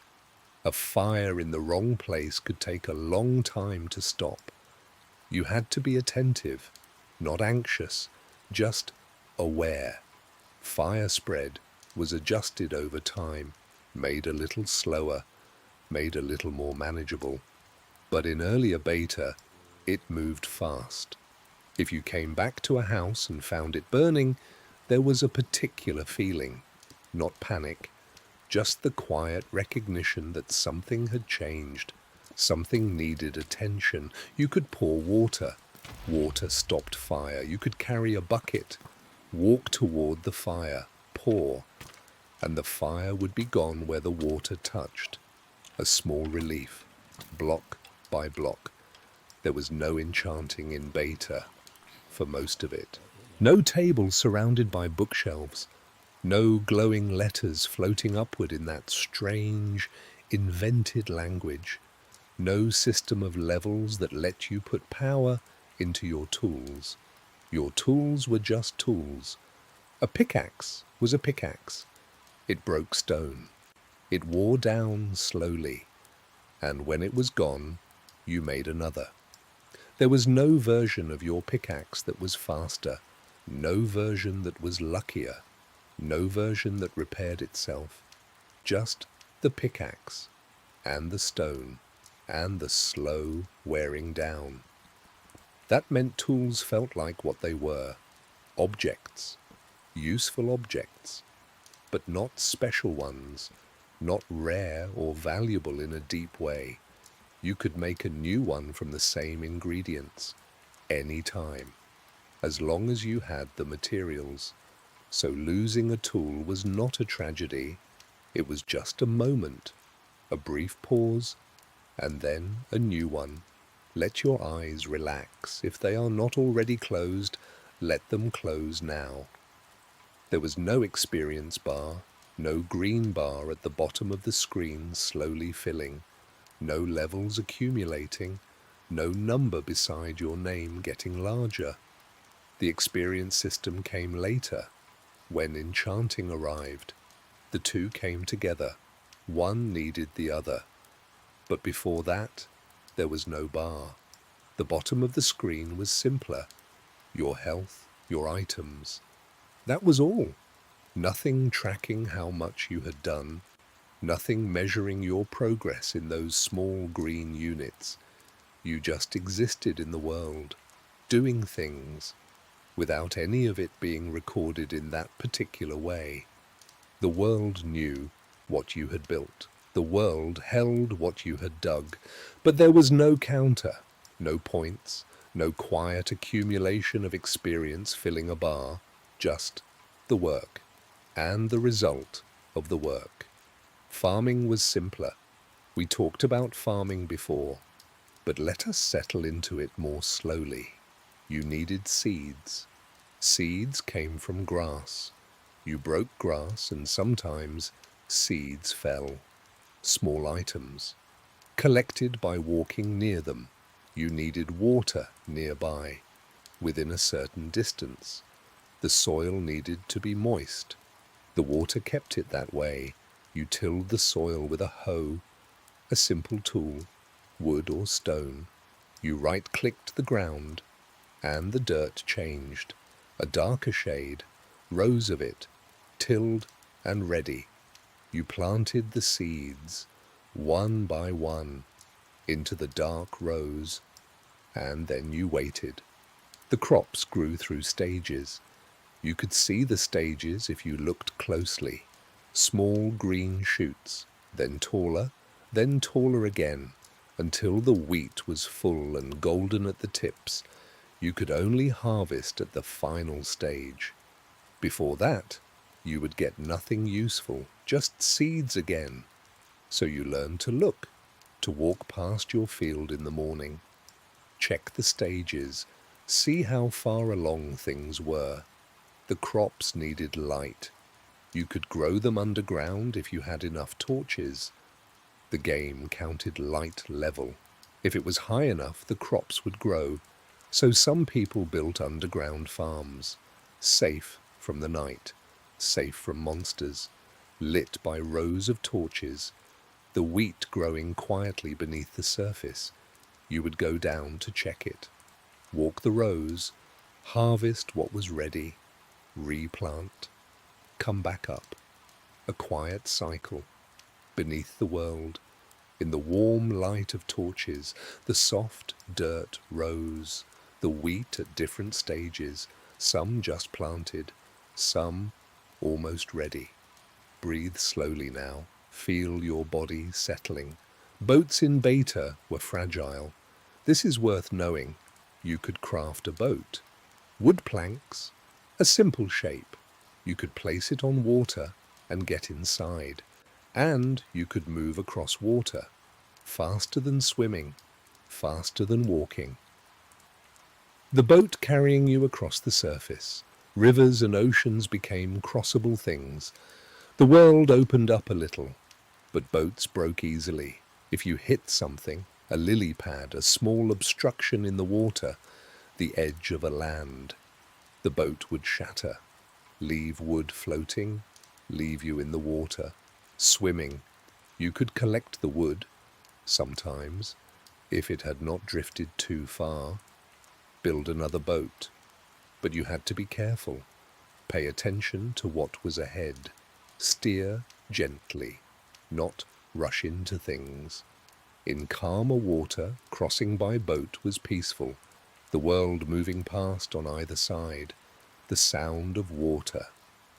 A fire in the wrong place could take a long time to stop. You had to be attentive, not anxious, just aware. Fire spread was adjusted over time, made a little slower, made a little more manageable. But in earlier beta, it moved fast. If you came back to a house and found it burning, there was a particular feeling, not panic, just the quiet recognition that something had changed, something needed attention. You could pour water. Water stopped fire. You could carry a bucket. Walk toward the fire, pour, and the fire would be gone where the water touched. A small relief, block by block. There was no enchanting in Beta for most of it. No table surrounded by bookshelves. No glowing letters floating upward in that strange, invented language. No system of levels that let you put power into your tools. Your tools were just tools. A pickaxe was a pickaxe. It broke stone. It wore down slowly. And when it was gone, you made another. There was no version of your pickaxe that was faster. No version that was luckier. No version that repaired itself. Just the pickaxe and the stone and the slow wearing down. That meant tools felt like what they were. Objects. Useful objects. But not special ones. Not rare or valuable in a deep way. You could make a new one from the same ingredients. Any time. As long as you had the materials. So losing a tool was not a tragedy. It was just a moment. A brief pause. And then a new one. Let your eyes relax. If they are not already closed, let them close now. There was no experience bar, no green bar at the bottom of the screen slowly filling, no levels accumulating, no number beside your name getting larger. The experience system came later, when enchanting arrived. The two came together. One needed the other. But before that, there was no bar. The bottom of the screen was simpler. Your health, your items. That was all. Nothing tracking how much you had done. Nothing measuring your progress in those small green units. You just existed in the world, doing things, without any of it being recorded in that particular way. The world knew what you had built. The world held what you had dug, but there was no counter, no points, no quiet accumulation of experience filling a bar, just the work and the result of the work. Farming was simpler. We talked about farming before, but let us settle into it more slowly. You needed seeds. Seeds came from grass. You broke grass and sometimes seeds fell. Small items, collected by walking near them. You needed water nearby, within a certain distance. The soil needed to be moist. The water kept it that way. You tilled the soil with a hoe, a simple tool, wood or stone. You right-clicked the ground, and the dirt changed. A darker shade, rows of it, tilled and ready. You planted the seeds, one by one, into the dark rows, and then you waited. The crops grew through stages. You could see the stages if you looked closely. Small green shoots, then taller again, until the wheat was full and golden at the tips. You could only harvest at the final stage. Before that, you would get nothing useful, just seeds again. So you learned to look, to walk past your field in the morning. Check the stages, see how far along things were. The crops needed light. You could grow them underground if you had enough torches. The game counted light level. If it was high enough, the crops would grow. So some people built underground farms, safe from the night, safe from monsters, lit by rows of torches, the wheat growing quietly beneath the surface. You would go down to check it, walk the rows, harvest what was ready, replant, come back up. A quiet cycle, beneath the world, in the warm light of torches, the soft dirt rose, the wheat at different stages, some just planted, some almost ready. Breathe slowly now, feel your body settling. Boats in Beta were fragile. This is worth knowing. You could craft a boat. Wood planks, A simple shape. You could place it on water and get inside, and you could move across water, faster than swimming, faster than walking. The boat carrying you across the surface. Rivers and oceans became crossable things. The world opened up a little, but boats broke easily. If you hit something, a lily pad, a small obstruction in the water, the edge of a land, the boat would shatter, leave wood floating, leave you in the water, swimming. You could collect the wood, sometimes, if it had not drifted too far, build another boat. But you had to be careful. Pay attention to what was ahead. Steer gently, not rush into things. In calmer water, crossing by boat was peaceful, the world moving past on either side, the sound of water,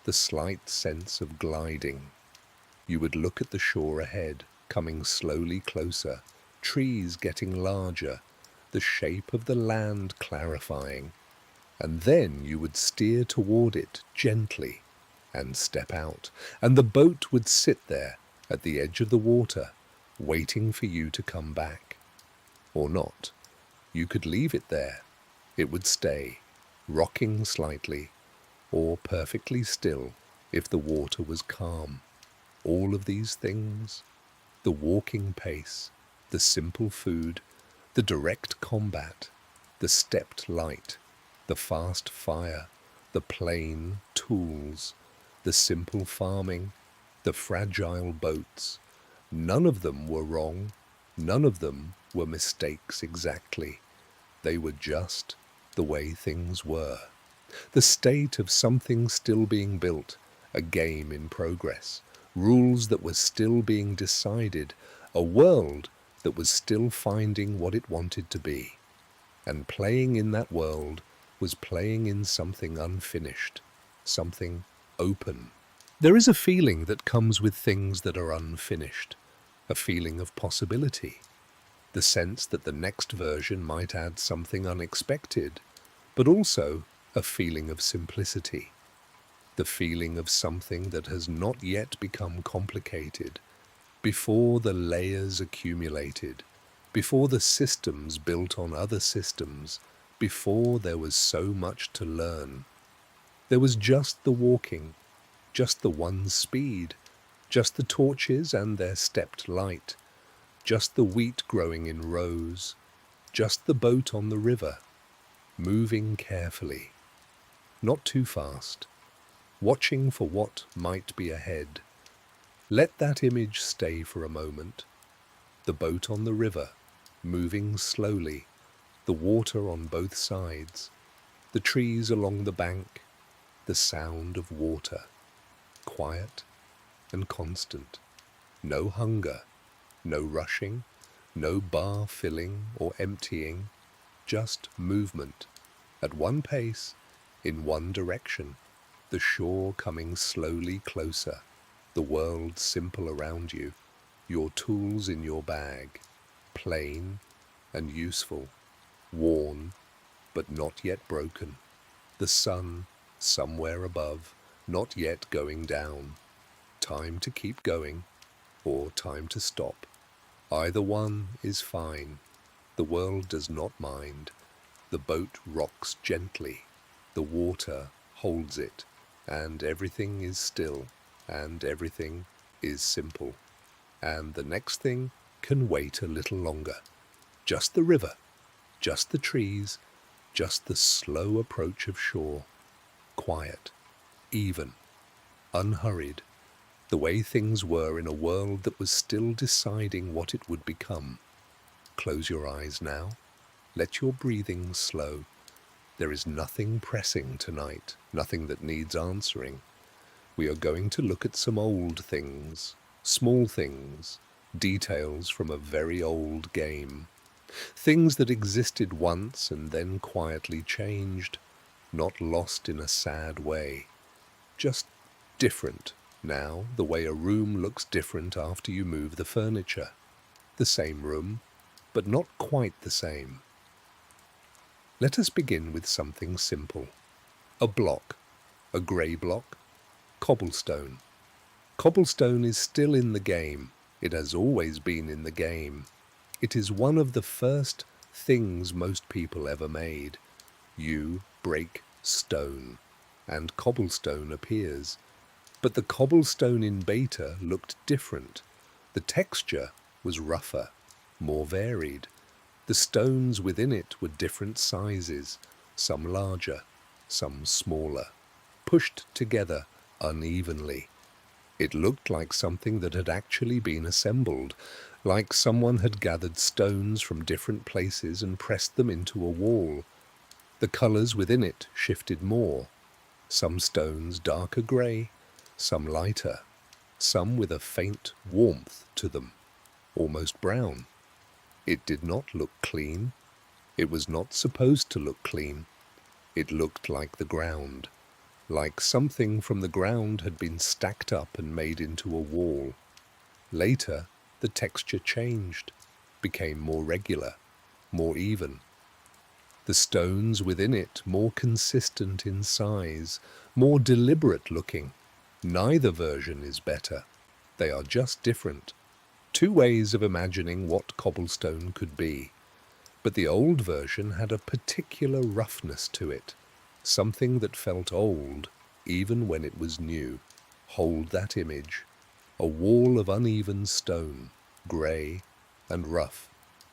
the slight sense of gliding. You would look at the shore ahead, coming slowly closer, trees getting larger, the shape of the land clarifying, and then you would steer toward it gently and step out, and the boat would sit there at the edge of the water, waiting for you to come back. Or not. You could leave it there. It would stay, rocking slightly, or perfectly still if the water was calm. All of these things, the walking pace, the simple food, the direct combat, the stepped light, the fast fire, the plain tools, the simple farming, the fragile boats, none of them were wrong, none of them were mistakes exactly. They were just the way things were. The state of something still being built, a game in progress, rules that were still being decided, a world that was still finding what it wanted to be. And playing in that world was playing in something unfinished, something open. There is a feeling that comes with things that are unfinished, a feeling of possibility, the sense that the next version might add something unexpected, but also a feeling of simplicity, the feeling of something that has not yet become complicated, before the layers accumulated, before the systems built on other systems, before there was so much to learn. There was just the walking, just the one speed, just the torches and their stepped light, just the wheat growing in rows, just the boat on the river, moving carefully, not too fast, watching for what might be ahead. Let that image stay for a moment. The boat on the river, moving slowly, the water on both sides, the trees along the bank, the sound of water, quiet and constant. No hunger, no rushing, no bar filling or emptying, just movement, at one pace, in one direction, the shore coming slowly closer, the world simple around you, your tools in your bag, plain and useful, worn but not yet broken, the sun somewhere above, not yet going down, time to keep going or time to stop. Either one is fine. The world does not mind. The boat rocks gently. The water holds it, and everything is still, and everything is simple. And the next thing can wait a little longer. Just the river, just the trees, just the slow approach of shore. Quiet, even, unhurried, the way things were in a world that was still deciding what it would become. Close your eyes now. Let your breathing slow. There is nothing pressing tonight, nothing that needs answering. We are going to look at some old things, small things, details from a very old game. Things that existed once and then quietly changed, not lost in a sad way, just different. Now, the way a room looks different after you move the furniture. The same room, but not quite the same. Let us begin with something simple. A block, A grey block? Cobblestone. Cobblestone is still in the game. It has always been in the game. It is one of the first things most people ever made. You break stone, and cobblestone appears. But the cobblestone in beta looked different. The texture was rougher, more varied. The stones within it were different sizes, some larger, some smaller, pushed together unevenly. It looked like something that had actually been assembled, like someone had gathered stones from different places and pressed them into a wall. The colours within it shifted more. Some stones darker grey, some lighter, some with a faint warmth to them, almost brown. It did not look clean. It was not supposed to look clean. It looked like the ground, like something from the ground had been stacked up and made into a wall. Later, the texture changed, became more regular, more even. The stones within it more consistent in size, more deliberate looking. Neither version is better. They are just different. Two ways of imagining what cobblestone could be. But the old version had a particular roughness to it, something that felt old, even when it was new. Hold that image. A wall of uneven stone, grey and rough.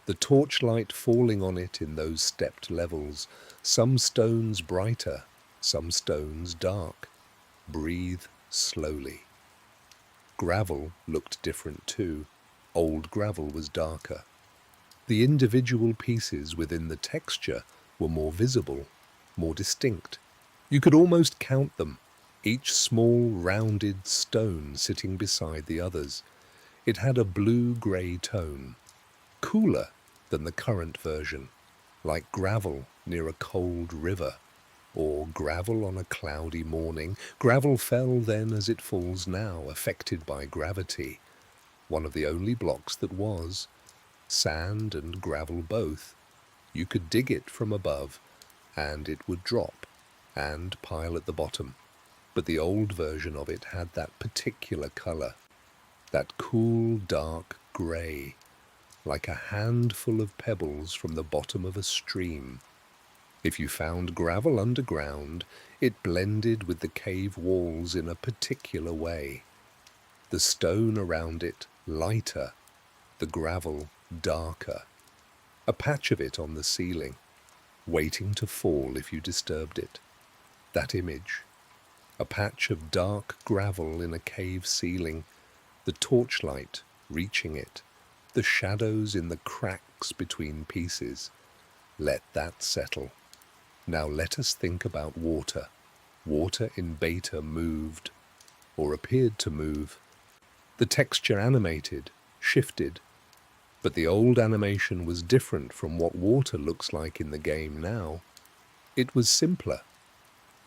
The torchlight falling on it in those stepped levels, some stones brighter, some stones dark. Breathe slowly. Gravel looked different too. Old gravel was darker. The individual pieces within the texture were more visible, more distinct. You could almost count them, each small rounded stone sitting beside the others. It had a blue-grey tone, cooler than the current version, like gravel near a cold river, or gravel on a cloudy morning. Gravel fell then as it falls now, affected by gravity. One of the only blocks that was. Sand and gravel both. You could dig it from above, and it would drop and pile at the bottom. But the old version of it had that particular colour, that cool, dark grey, like a handful of pebbles from the bottom of a stream. If you found gravel underground, it blended with the cave walls in a particular way. The stone around it lighter, the gravel darker. A patch of it on the ceiling, waiting to fall if you disturbed it. That image. A patch of dark gravel in a cave ceiling, the torchlight reaching it, the shadows in the cracks between pieces. Let that settle. Now let us think about water. Water in beta moved, or appeared to move. The texture animated, shifted, but the old animation was different from what water looks like in the game now. It was simpler.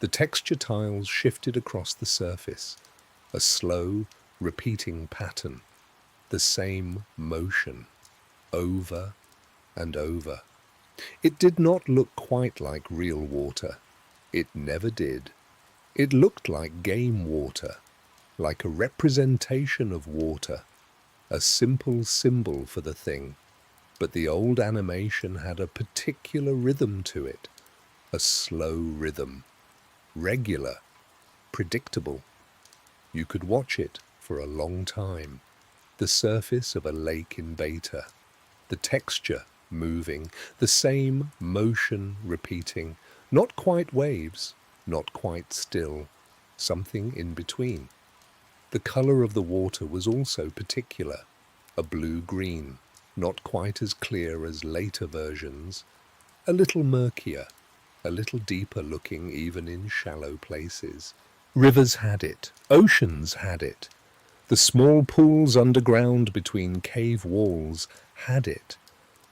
The texture tiles shifted across the surface, a slow, repeating pattern, the same motion, over and over. It did not look quite like real water. It never did. It looked like game water, like a representation of water, a simple symbol for the thing. But the old animation had a particular rhythm to it, a slow rhythm, regular, predictable. You could watch it for a long time. The surface of a lake in beta, the texture moving, the same motion repeating, not quite waves, not quite still, something in between. The colour of the water was also particular, a blue-green, not quite as clear as later versions, a little murkier, a little deeper looking even in shallow places. Rivers had it, oceans had it. The small pools underground between cave walls had it,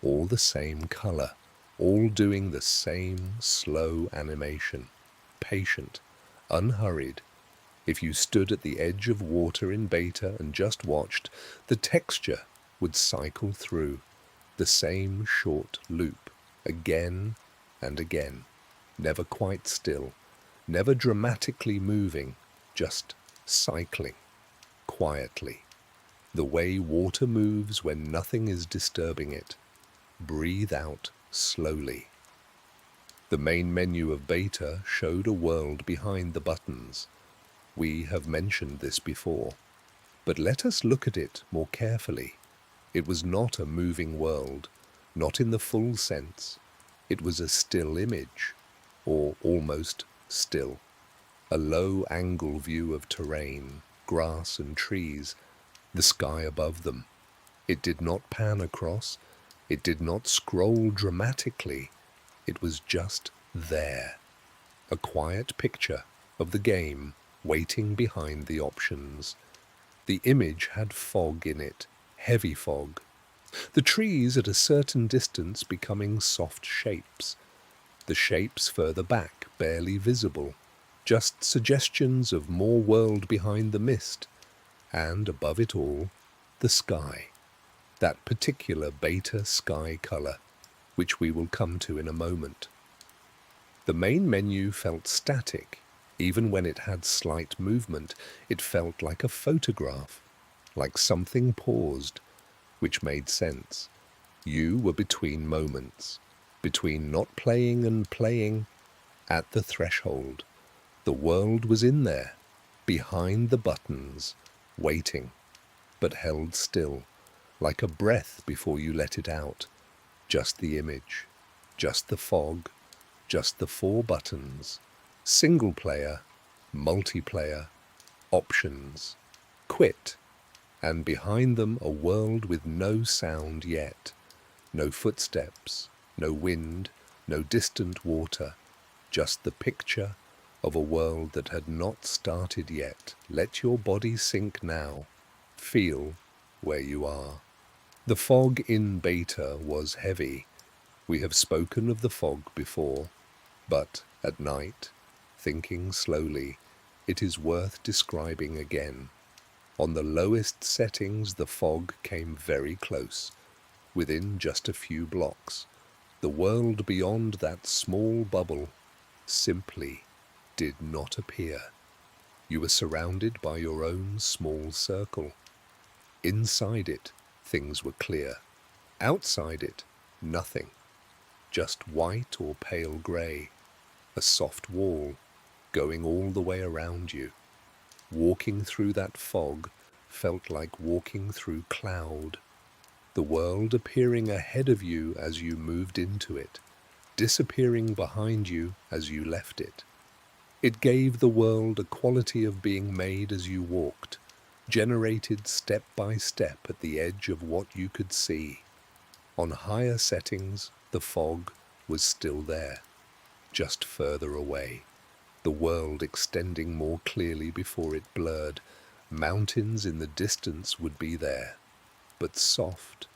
all the same colour, all doing the same slow animation, patient, unhurried. If you stood at the edge of water in beta and just watched, the texture would cycle through, the same short loop, again and again, never quite still, never dramatically moving, just cycling, quietly, the way water moves when nothing is disturbing it. Breathe out slowly. The main menu of Beta showed a world behind the buttons. We have mentioned this before, but let us look at it more carefully. It was not a moving world, not in the full sense. It was a still image, or almost still. A low-angle view of terrain, grass and trees, the sky above them. It did not pan across, it did not scroll dramatically. It was just there. A quiet picture of the game waiting behind the options. The image had fog in it, heavy fog. The trees at a certain distance becoming soft shapes. The shapes further back barely visible, just suggestions of more world behind the mist. And above it all, the sky. That particular beta sky color, which we will come to in a moment. The main menu felt static. Even when it had slight movement, it felt like a photograph, like something paused, which made sense. You were between moments, between not playing and playing, at the threshold. The world was in there, behind the buttons, waiting, but held still, like a breath before you let it out. Just the image, just the fog, just the 4 buttons. Single player, multiplayer, options, quit, and behind them a world with no sound yet. No footsteps, no wind, no distant water, just the picture of a world that had not started yet. Let your body sink now. Feel where you are. The fog in Beta was heavy. We have spoken of the fog before, but at night, thinking slowly, it is worth describing again. On the lowest settings, the fog came very close, within just a few blocks. The world beyond that small bubble simply did not appear. You were surrounded by your own small circle. Inside it, things were clear. Outside it, nothing. Just white or pale grey. A soft wall going all the way around you. Walking through that fog felt like walking through cloud. The world appearing ahead of you as you moved into it, disappearing behind you as you left it. It gave the world a quality of being made as you walked, generated step by step at the edge of what you could see. On higher settings, the fog was still there, just further away. The world extending more clearly before it blurred. Mountains in the distance would be there, but soft,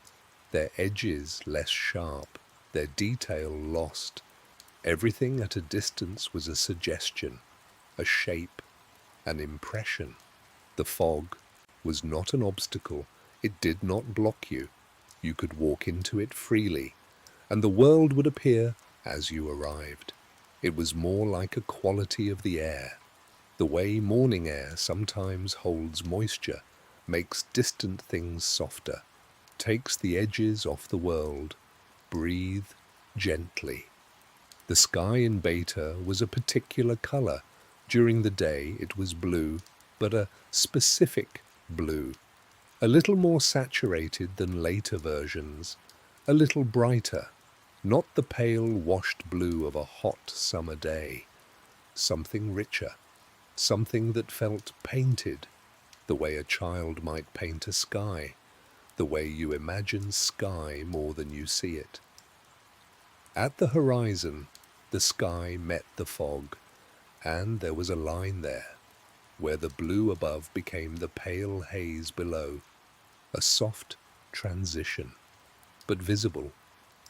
their edges less sharp, their detail lost. Everything at a distance was a suggestion, a shape, an impression. The fog was not an obstacle. It did not block you. You could walk into it freely, and the world would appear as you arrived. It was more like a quality of the air. The way morning air sometimes holds moisture, makes distant things softer, takes the edges off the world. Breathe gently. The sky in Beta was a particular color. During the day it was blue, but a specific blue. A little more saturated than later versions, a little brighter. Not the pale washed blue of a hot summer day. Something richer, something that felt painted, the way a child might paint a sky, the way you imagine sky more than you see it. At the horizon, the sky met the fog, and there was a line there, where the blue above became the pale haze below, a soft transition, but visible.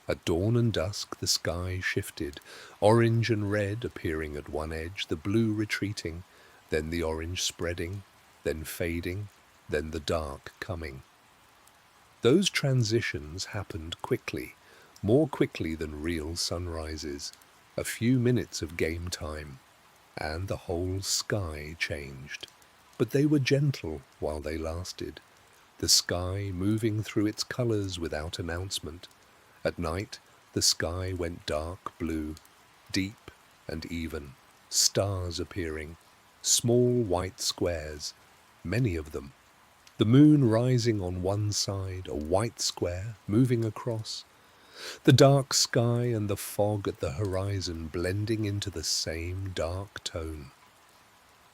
At dawn and dusk the sky shifted, orange and red appearing at one edge, the blue retreating, then the orange spreading, then fading, then the dark coming. Those transitions happened quickly, more quickly than real sunrises. A few minutes of game time. and the whole sky changed. But they were gentle while they lasted, the sky moving through its colours without announcement. At night, the sky went dark blue, deep and even, stars appearing, small white squares, many of them. The moon rising on one side, a white square moving across. The dark sky and the fog at the horizon blending into the same dark tone.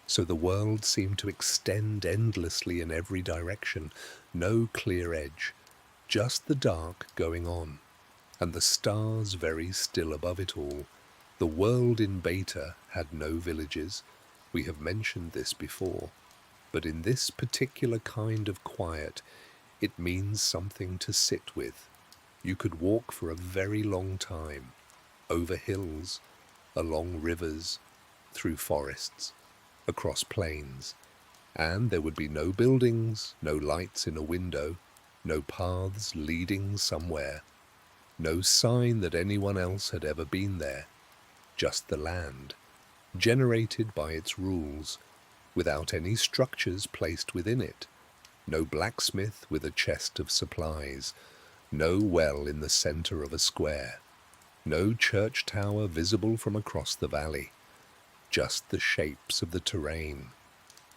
So the world seemed to extend endlessly in every direction, no clear edge, just the dark going on, and the stars very still above it all. The world in Beta had no villages. We have mentioned this before. But in this particular kind of quiet, it means something to sit with. You could walk for a very long time, over hills, along rivers, through forests, across plains, and there would be no buildings, no lights in a window, no paths leading somewhere, no sign that anyone else had ever been there, just the land, generated by its rules, without any structures placed within it, no blacksmith with a chest of supplies, no well in the center of a square, no church tower visible from across the valley, just the shapes of the terrain,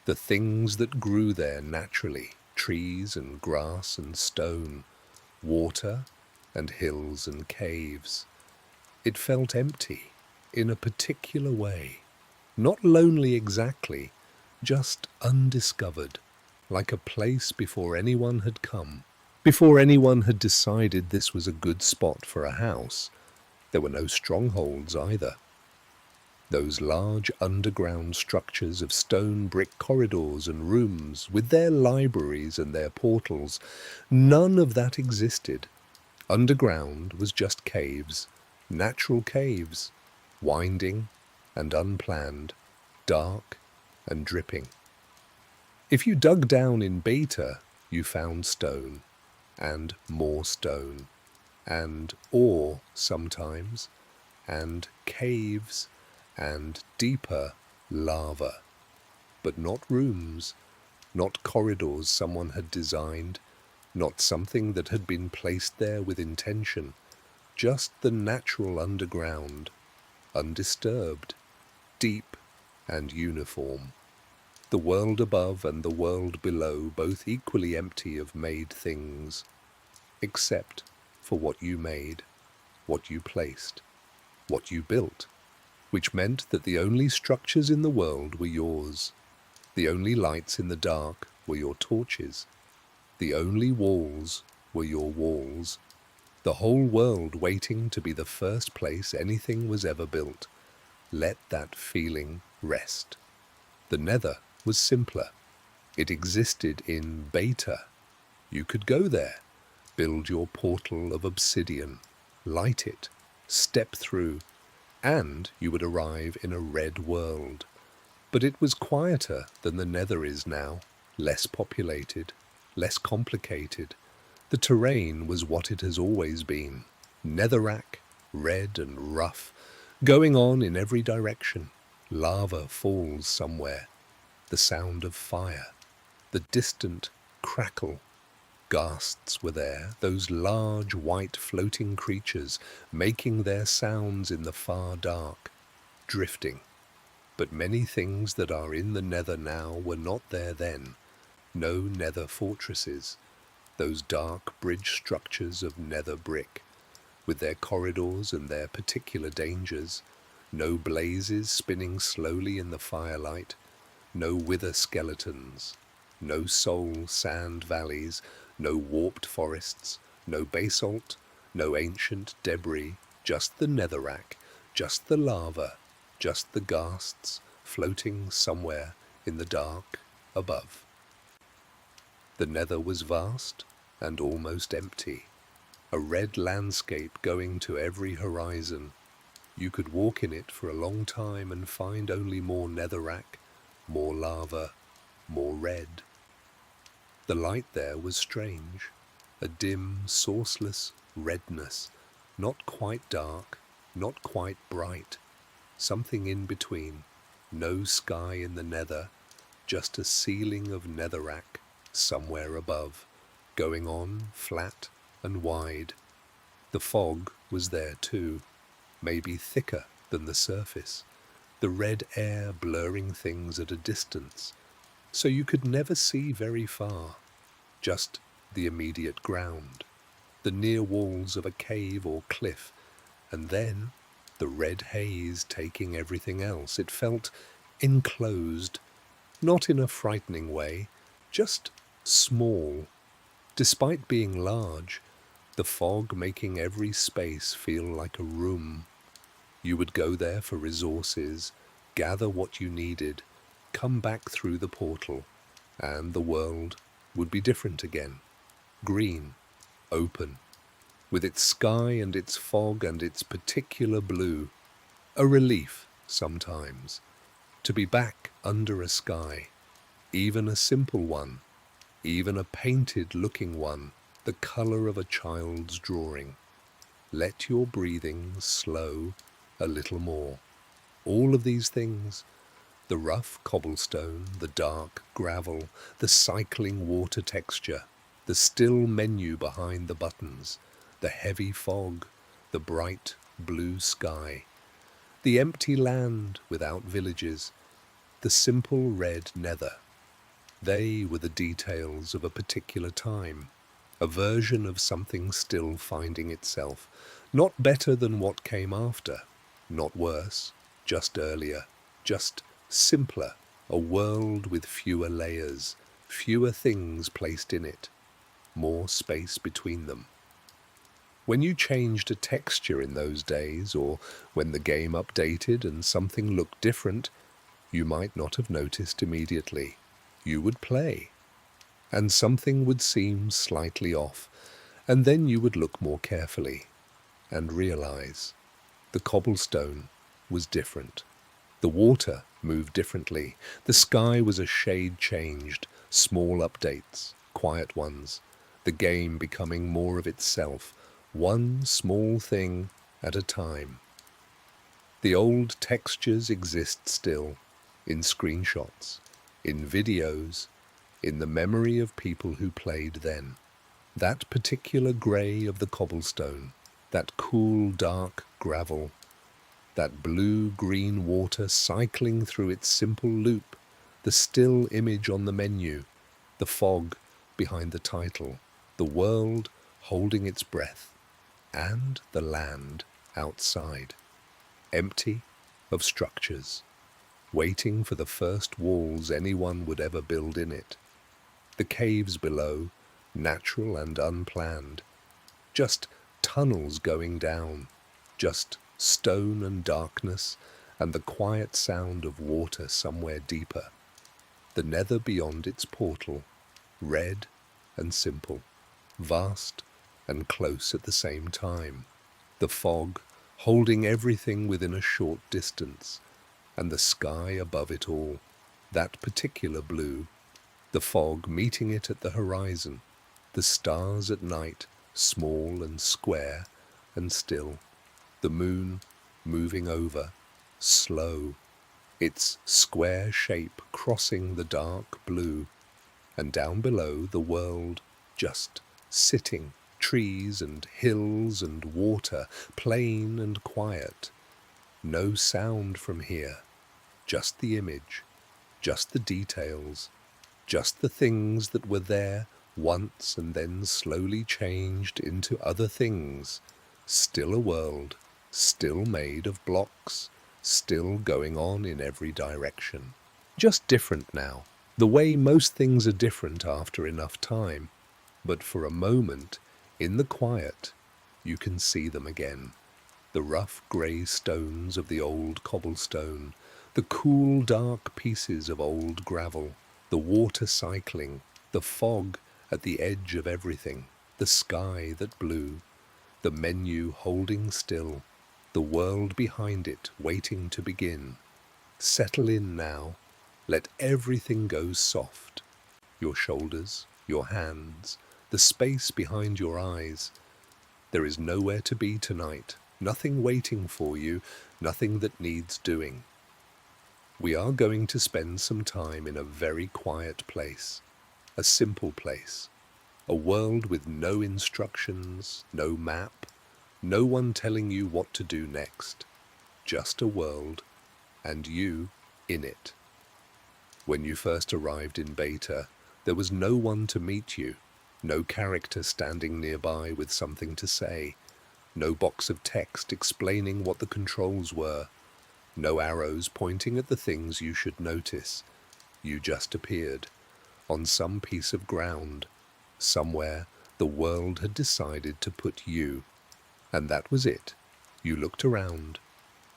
the things that grew there naturally, trees and grass and stone, water and hills and caves. It felt empty in a particular way, not lonely exactly, just undiscovered, like a place before anyone had come, before anyone had decided this was a good spot for a house. There were no strongholds either. Those large underground structures of stone brick corridors and rooms, with their libraries and their portals, none of that existed. Underground was just caves, natural caves, winding and unplanned, dark and dripping. If you dug down in Beta, you found stone, and more stone, and ore sometimes, and caves, and deeper lava. But not rooms, not corridors someone had designed, not something that had been placed there with intention, just the natural underground, undisturbed, deep and uniform. The world above and the world below both equally empty of made things, except for what you made, what you placed, what you built, which meant that the only structures in the world were yours. The only lights in the dark were your torches. The only walls were your walls. The whole world waiting to be the first place anything was ever built. Let that feeling rest. The Nether was simpler. It existed in Beta. You could go there, build your portal of obsidian, light it, step through, and you would arrive in a red world. But it was quieter than the Nether is now, less populated, less complicated. The terrain was what it has always been, netherrack, red and rough, going on in every direction. Lava falls somewhere, the sound of fire, the distant crackle. Ghasts were there, those large white floating creatures making their sounds in the far dark, drifting. But many things that are in the Nether now were not there then. No Nether fortresses, those dark bridge structures of Nether brick, with their corridors and their particular dangers, no blazes spinning slowly in the firelight, no wither skeletons, no soul sand valleys, no warped forests, no basalt, no ancient debris, just the netherrack, just the lava, just the ghasts floating somewhere in the dark above. The Nether was vast and almost empty, a red landscape going to every horizon. You could walk in it for a long time and find only more netherrack, more lava, more red. The light there was strange, a dim, sourceless redness, not quite dark, not quite bright, something in between. No sky in the nether, just a ceiling of netherrack somewhere above, going on flat and wide. The fog was there too, maybe thicker than the surface, the red air blurring things at a distance, so you could never see very far, just the immediate ground, the near walls of a cave or cliff, and then the red haze taking everything else. It felt enclosed, not in a frightening way, just small. Despite being large, the fog making every space feel like a room. You would go there for resources, gather what you needed, come back through the portal, and the world would be different again. Green, open, with its sky and its fog and its particular blue. A relief, sometimes, to be back under a sky, even a simple one, even a painted-looking one, the color of a child's drawing. Let your breathing slow a little more. All of these things, the rough cobblestone, the dark gravel, the cycling water texture, the still menu behind the buttons, the heavy fog, the bright blue sky, the empty land without villages, the simple red nether. They were the details of a particular time, a version of something still finding itself, not better than what came after, not worse, just earlier, just simpler, a world with fewer layers, fewer things placed in it, more space between them. When you changed a texture in those days, or when the game updated and something looked different, you might not have noticed immediately. You would play, and something would seem slightly off, and then you would look more carefully and realize the cobblestone was different. The water moved differently. The sky was a shade changed, small updates, quiet ones, the game becoming more of itself, one small thing at a time. The old textures exist still, in screenshots, in videos, in the memory of people who played then. That particular grey of the cobblestone, that cool dark gravel, that blue-green water cycling through its simple loop, the still image on the menu, the fog behind the title, the world holding its breath, and the land outside, empty of structures, waiting for the first walls anyone would ever build in it. The caves below, natural and unplanned, just tunnels going down, just stone and darkness, and the quiet sound of water somewhere deeper. The nether beyond its portal, red and simple, vast and close at the same time. The fog holding everything within a short distance, and the sky above it all, that particular blue, the fog meeting it at the horizon, the stars at night, small and square and still, the moon moving over, slow, its square shape crossing the dark blue, and down below the world just sitting, trees and hills and water, plain and quiet. No sound from here, just the image, just the details, just the things that were there once and then slowly changed into other things. Still a world, still made of blocks, still going on in every direction. Just different now, the way most things are different after enough time. But for a moment, in the quiet, you can see them again. The rough grey stones of the old cobblestone, the cool dark pieces of old gravel, the water cycling, the fog at the edge of everything, the sky that blew, the menu holding still, the world behind it waiting to begin. Settle in now. Let everything go soft. Your shoulders, your hands, the space behind your eyes. There is nowhere to be tonight, nothing waiting for you, nothing that needs doing. We are going to spend some time in a very quiet place, a simple place, a world with no instructions, no map, no one telling you what to do next, just a world, and you in it. When you first arrived in Beta, there was no one to meet you, no character standing nearby with something to say, no box of text explaining what the controls were, no arrows pointing at the things you should notice. You just appeared, on some piece of ground. Somewhere, the world had decided to put you. And that was it. You looked around.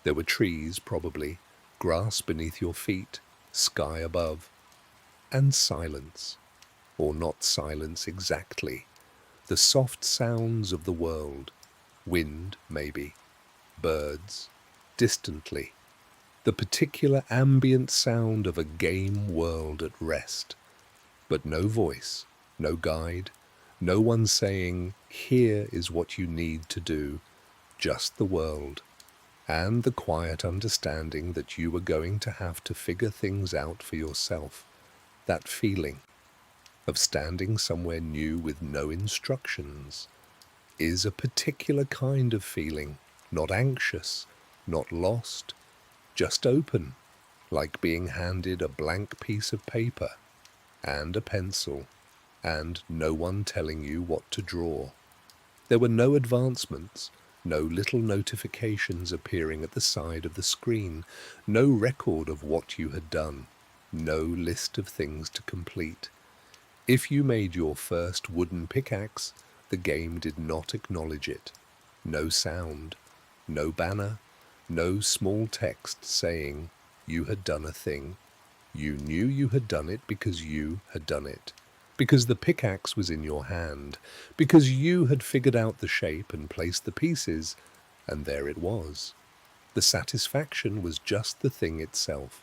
There were trees, probably, grass beneath your feet, sky above, and silence. Or not silence exactly. The soft sounds of the world. Wind, maybe. Birds. Distantly. The particular ambient sound of a game world at rest. But no voice, no guide, no one saying, here is what you need to do, just the world, and the quiet understanding that you were going to have to figure things out for yourself. That feeling of standing somewhere new with no instructions is a particular kind of feeling, not anxious, not lost, just open, like being handed a blank piece of paper and a pencil, and no one telling you what to draw. There were no advancements, no little notifications appearing at the side of the screen, no record of what you had done, no list of things to complete. If you made your first wooden pickaxe, the game did not acknowledge it. No sound, no banner, no small text saying you had done a thing. You knew you had done it because you had done it, because the pickaxe was in your hand, because you had figured out the shape and placed the pieces, and there it was. The satisfaction was just the thing itself,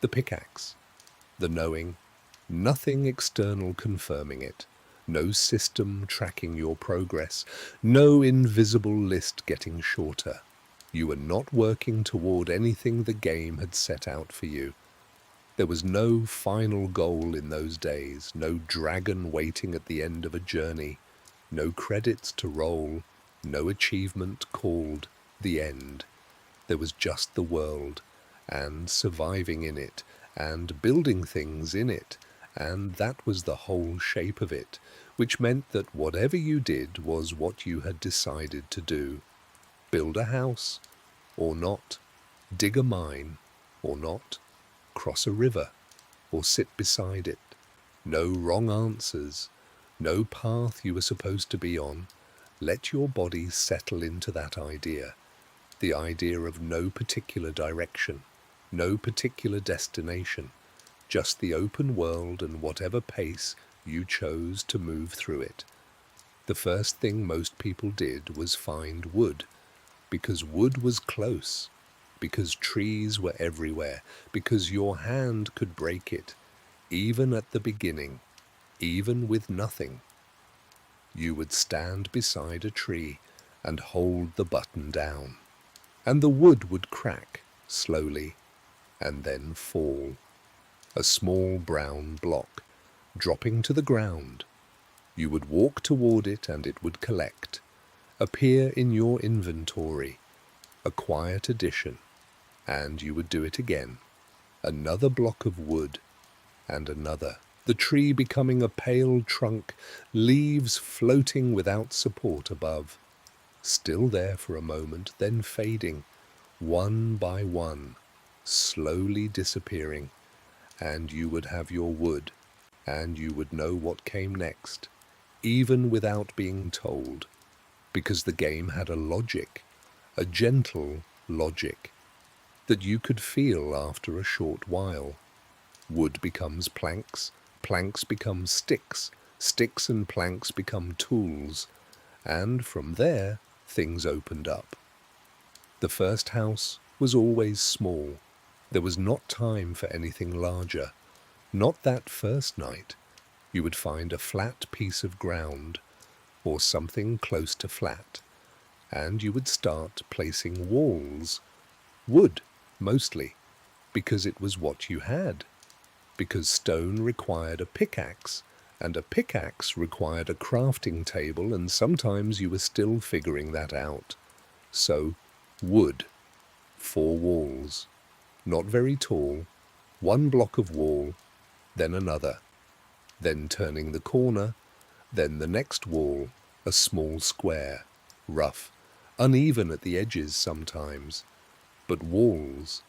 the pickaxe, the knowing, nothing external confirming it, no system tracking your progress, no invisible list getting shorter. You were not working toward anything the game had set out for you. There was no final goal in those days, no dragon waiting at the end of a journey, no credits to roll, no achievement called the end. There was just the world, and surviving in it, and building things in it, and that was the whole shape of it, which meant that whatever you did was what you had decided to do. Build a house, or not. Dig a mine, or not. Cross a river, or sit beside it. No wrong answers, no path you were supposed to be on. Let your body settle into that idea, the idea of no particular direction, no particular destination, just the open world and whatever pace you chose to move through it. The first thing most people did was find wood, because wood was close, because trees were everywhere, because your hand could break it, even at the beginning, even with nothing. You would stand beside a tree and hold the button down, and the wood would crack slowly and then fall, a small brown block, dropping to the ground. You would walk toward it and it would collect, appear in your inventory, a quiet addition, and you would do it again. Another block of wood, and another, the tree becoming a pale trunk, leaves floating without support above, still there for a moment, then fading, one by one, slowly disappearing, and you would have your wood, and you would know what came next, even without being told, because the game had a logic, a gentle logic, that you could feel after a short while. Wood becomes planks, planks become sticks, sticks and planks become tools, and from there things opened up. The first house was always small. There was not time for anything larger. Not that first night. You would find a flat piece of ground, or something close to flat, and you would start placing walls. Wood, mostly. Because it was what you had. Because stone required a pickaxe, and a pickaxe required a crafting table, and sometimes you were still figuring that out. So, wood. 4 walls. Not very tall. 1 block of wall, then another. Then turning the corner, then the next wall, a small square. Rough, uneven at the edges sometimes, but walls.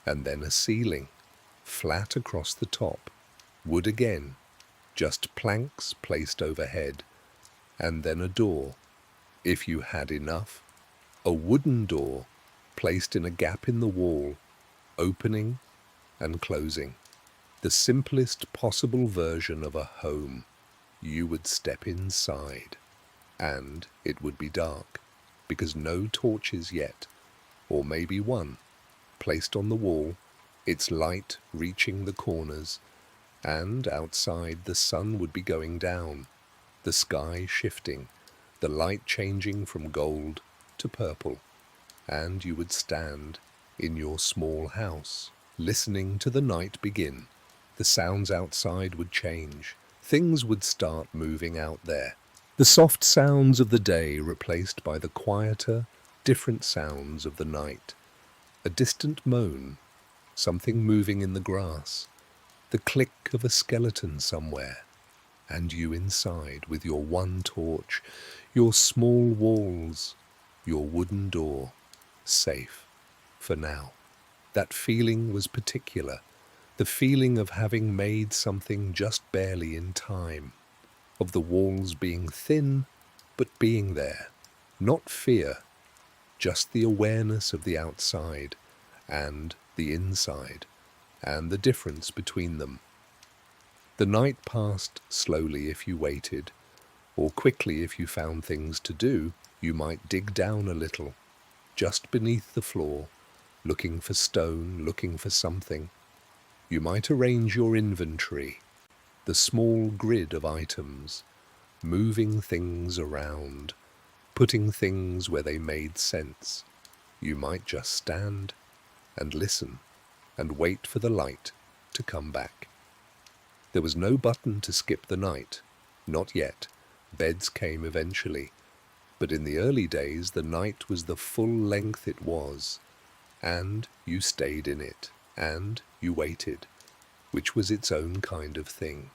And then a ceiling, flat across the top. Wood again, just planks placed overhead. And then a door, if you had enough. A wooden door, placed in a gap in the wall, opening and closing. The simplest possible version of a home. You would step inside, and it would be dark, because no torches yet, or maybe one, placed on the wall, its light reaching the corners, and outside the sun would be going down, the sky shifting, the light changing from gold to purple, and you would stand in your small house, listening to the night begin. The sounds outside would change. Things would start moving out there. The soft sounds of the day replaced by the quieter, different sounds of the night. A distant moan, something moving in the grass, the click of a skeleton somewhere, and you inside with your 1 torch, your small walls, your wooden door, safe for now. That feeling was particular, the feeling of having made something just barely in time, of the walls being thin but being there, not fear, just the awareness of the outside and the inside, and the difference between them. The night passed slowly if you waited, or quickly if you found things to do. You might dig down a little, just beneath the floor, looking for stone, looking for something. You might arrange your inventory, the small grid of items, moving things around, putting things where they made sense. You might just stand and listen and wait for the light to come back. There was no button to skip the night, not yet. Beds came eventually, but in the early days the night was the full length it was, and you stayed in it, and you waited, which was its own kind of thing,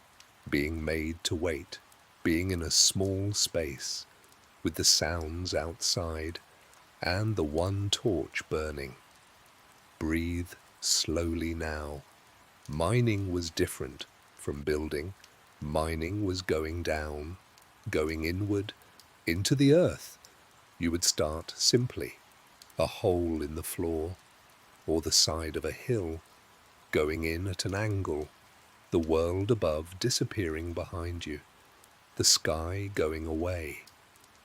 being made to wait, being in a small space, with the sounds outside, and the 1 torch burning. Breathe slowly now. Mining was different from building. Mining was going down, going inward, into the earth. You would start simply, a hole in the floor, or the side of a hill, going in at an angle, the world above disappearing behind you, the sky going away,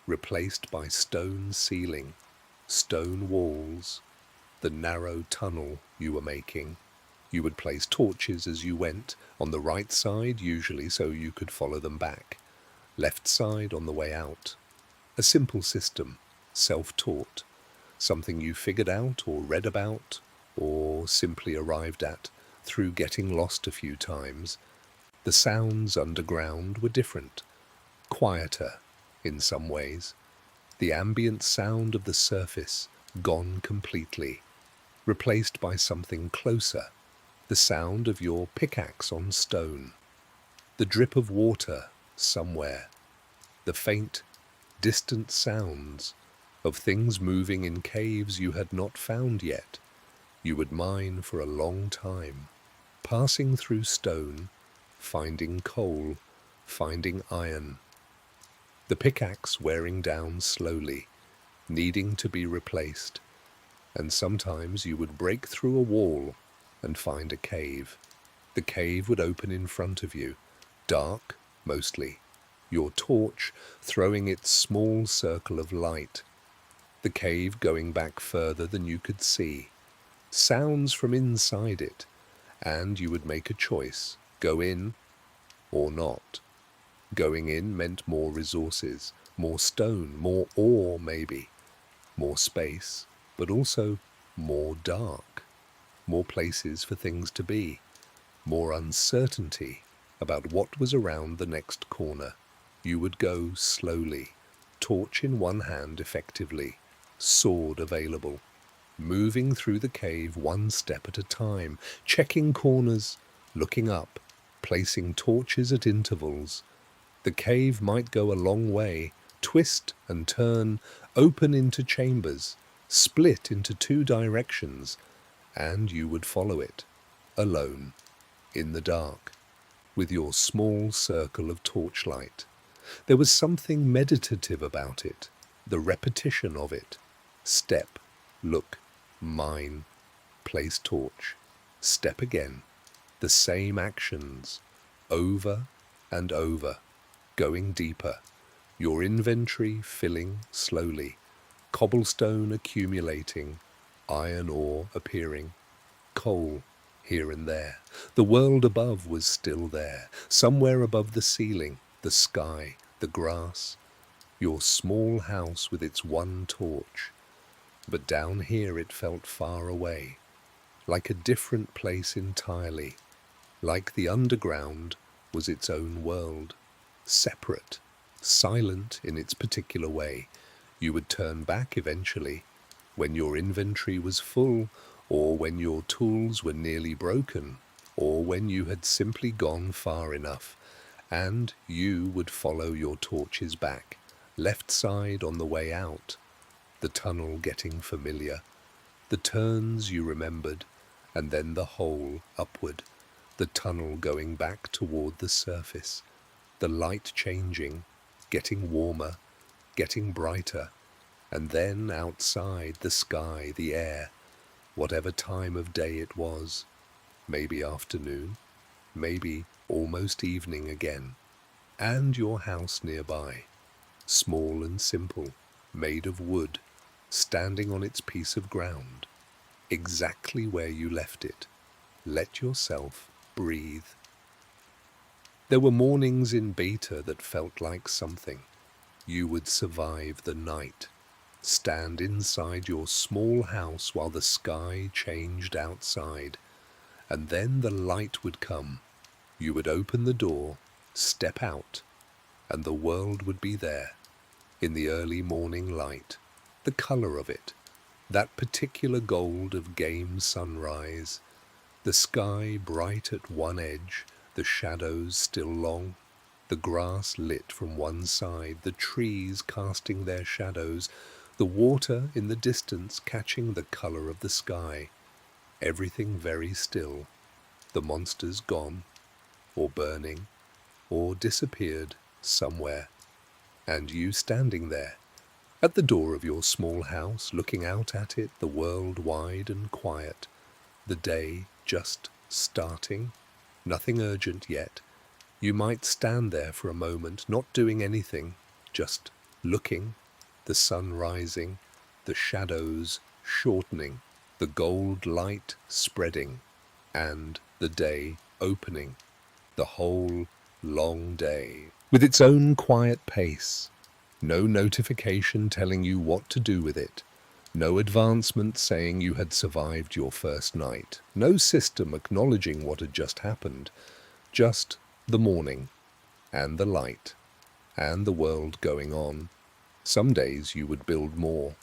replaced by stone ceiling, stone walls, the narrow tunnel you were making. You would place torches as you went, on the right side usually so you could follow them back, left side on the way out. A simple system, self-taught, something you figured out or read about or simply arrived at through getting lost a few times. The sounds underground were different, quieter in some ways. The ambient sound of the surface gone completely, replaced by something closer, the sound of your pickaxe on stone, the drip of water somewhere, the faint, distant sounds of things moving in caves you had not found yet. You would mine for a long time, passing through stone, finding coal, finding iron. The pickaxe wearing down slowly, needing to be replaced, and sometimes you would break through a wall and find a cave. The cave would open in front of you, dark mostly, your torch throwing its small circle of light, the cave going back further than you could see, sounds from inside it, and you would make a choice, go in or not. Going in meant more resources, more stone, more ore maybe, more space, but also more dark. more places for things to be, more uncertainty about what was around the next corner. You would go slowly, torch in one hand effectively, sword available, moving through the cave one step at a time, checking corners, looking up, placing torches at intervals. The cave might go a long way, twist and turn, open into chambers, split into two directions, and you would follow it, alone, in the dark, with your small circle of torchlight. There was something meditative about it, the repetition of it. Step, look, mine, place torch, step again, the same actions, over and over, going deeper, your inventory filling slowly, cobblestone accumulating, iron ore appearing, coal here and there. The world above was still there, somewhere above the ceiling, the sky, the grass, your small house with its one torch. But down here it felt far away, like a different place entirely, like the underground was its own world, separate, silent in its particular way. You would turn back eventually, when your inventory was full, or when your tools were nearly broken, or when you had simply gone far enough, and you would follow your torches back, left side on the way out, the tunnel getting familiar, the turns you remembered, and then the hole upward, the tunnel going back toward the surface, the light changing, getting warmer, getting brighter, and then outside the sky, the air, whatever time of day it was, maybe afternoon, maybe almost evening again, and your house nearby, small and simple, made of wood, standing on its piece of ground, exactly where you left it. Let yourself breathe. There were mornings in Beta that felt like something. You would survive the night, stand inside your small house while the sky changed outside, and then the light would come. You would open the door, step out, and the world would be there, in the early morning light, the color of it, that particular gold of game sunrise, the sky bright at one edge, the shadows still long, the grass lit from one side, the trees casting their shadows, the water in the distance catching the color of the sky, everything very still, the monsters gone, or burning, or disappeared somewhere, and you standing there, at the door of your small house, looking out at it, the world wide and quiet, the day just starting, nothing urgent yet. You might stand there for a moment, not doing anything, just looking, the sun rising, the shadows shortening, the gold light spreading, and the day opening, the whole long day, with its own quiet pace. No notification telling you what to do with it. No advancement saying you had survived your first night. No system acknowledging what had just happened. Just the morning, and the light, and the world going on. Some days you would build more.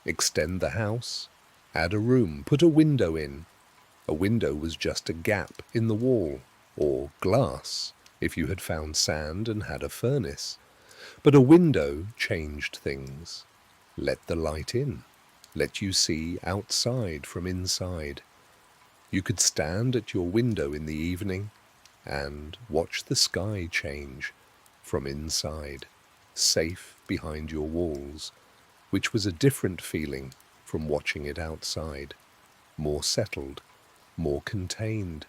Extend the house. Add a room. Put a window in. A window was just a gap in the wall, or glass, if you had found sand and had a furnace. But a window changed things. Let the light in. Let you see outside from inside. You could stand at your window in the evening and watch the sky change from inside, safe behind your walls, which was a different feeling from watching it outside, more settled, more contained.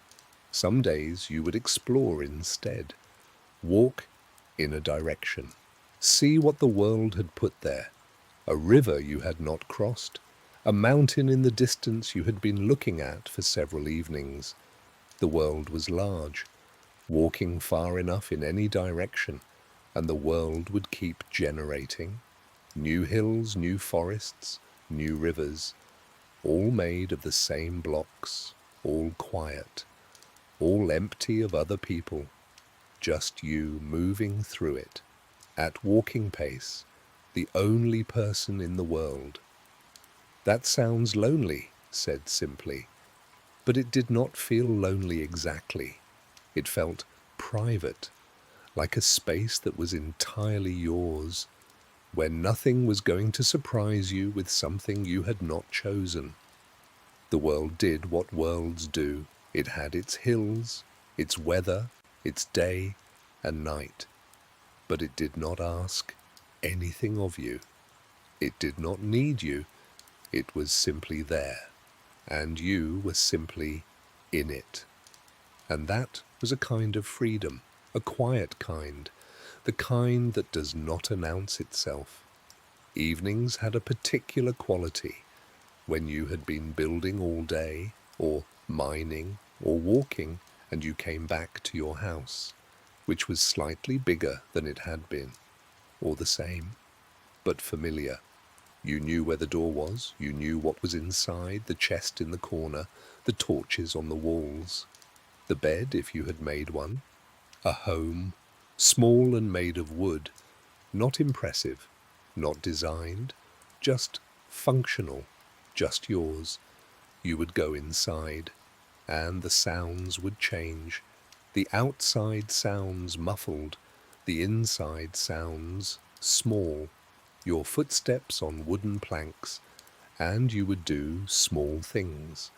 Some days you would explore instead, walk in a direction, see what the world had put there, a river you had not crossed, a mountain in the distance you had been looking at for several evenings. The world was large, walking far enough in any direction, and the world would keep generating. New hills, new forests, new rivers, all made of the same blocks, all quiet, all empty of other people, just you moving through it, at walking pace, the only person in the world. That sounds lonely, said simply, but it did not feel lonely exactly. It felt private, like a space that was entirely yours, where nothing was going to surprise you with something you had not chosen. The world did what worlds do. It had its hills, its weather, its day and night, but it did not ask anything of you. It did not need you. It was simply there, and you were simply in it. And that was a kind of freedom, a quiet kind, the kind that does not announce itself. Evenings had a particular quality. When you had been building all day, or mining, or walking, and you came back to your house, which was slightly bigger than it had been, or the same, but familiar. You knew where the door was, you knew what was inside, the chest in the corner, the torches on the walls, the bed if you had made one, a home, small and made of wood, not impressive, not designed, just functional, just yours. You would go inside, and the sounds would change. The outside sounds muffled, the inside sounds small, your footsteps on wooden planks, and you would do small things.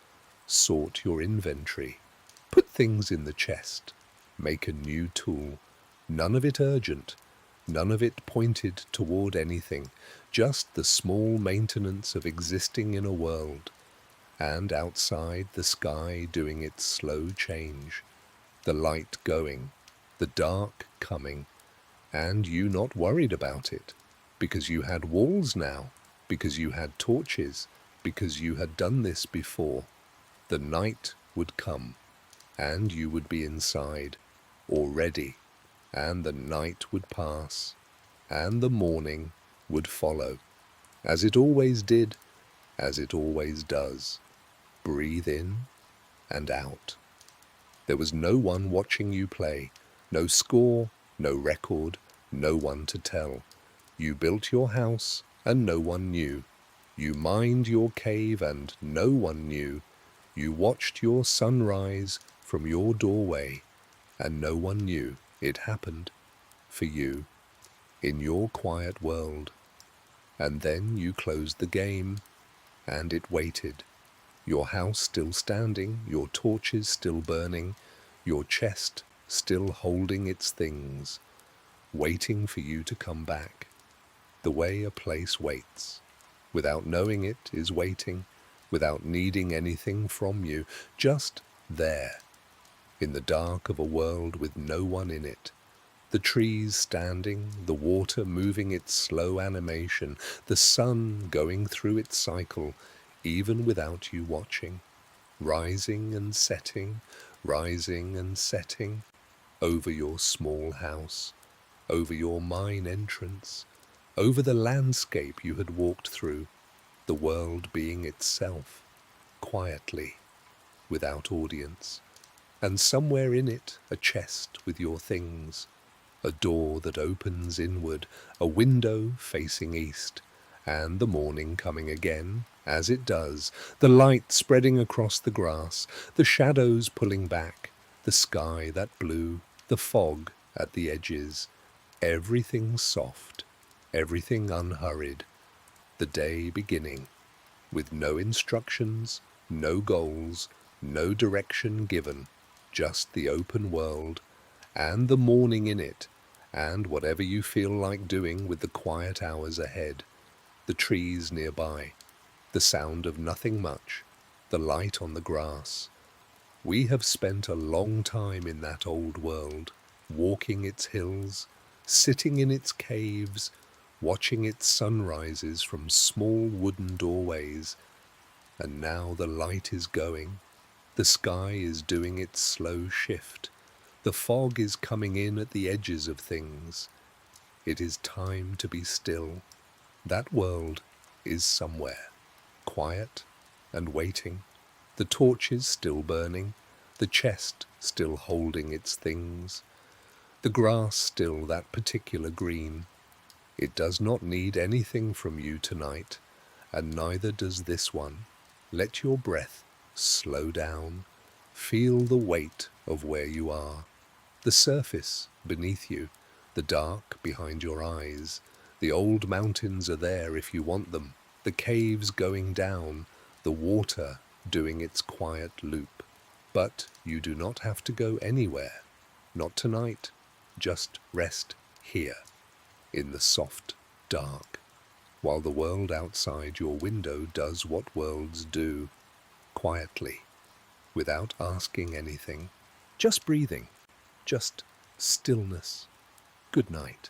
Sort your inventory, put things in the chest, make a new tool. None of it urgent, none of it pointed toward anything, just the small maintenance of existing in a world. And outside, the sky doing its slow change, the light going, the dark coming, and you not worried about it, because you had walls now, because you had torches, because you had done this before. The night would come, and you would be inside, already, and the night would pass, and the morning would follow, as it always did, as it always does. Breathe in and out. There was no one watching you play, no score, no record, no one to tell. You built your house and no one knew. You mined your cave and no one knew. You watched your sunrise from your doorway and no one knew it happened for you in your quiet world. And then you closed the game and it waited. Your house still standing, your torches still burning, your chest still holding its things, waiting for you to come back, the way a place waits, without knowing it is waiting, without needing anything from you, just there, in the dark of a world with no one in it, the trees standing, the water moving its slow animation, the sun going through its cycle, even without you watching, rising and setting, over your small house, over your mine entrance, over the landscape you had walked through, the world being itself, quietly, without audience, and somewhere in it a chest with your things, a door that opens inward, a window facing east, and the morning coming again, as it does, the light spreading across the grass, the shadows pulling back, the sky that blue, the fog at the edges, everything soft, everything unhurried, the day beginning, with no instructions, no goals, no direction given, just the open world, and the morning in it, and whatever you feel like doing with the quiet hours ahead, the trees nearby, the sound of nothing much, the light on the grass. We have spent a long time in that old world, walking its hills, sitting in its caves, watching its sunrises from small wooden doorways, and now the light is going, the sky is doing its slow shift, the fog is coming in at the edges of things. It is time to be still. That world is somewhere, quiet and waiting, The torches still burning, the chest still holding its things, the grass still that particular green. It does not need anything from you tonight, and neither does this one. Let your breath slow down. Feel the weight of where you are. The surface beneath you, the dark behind your eyes. The old mountains are there if you want them. The caves going down, the water doing its quiet loop. But you do not have to go anywhere. Not tonight. Just rest here, in the soft dark, while the world outside your window does what worlds do, quietly, without asking anything, just breathing, just stillness. Good night.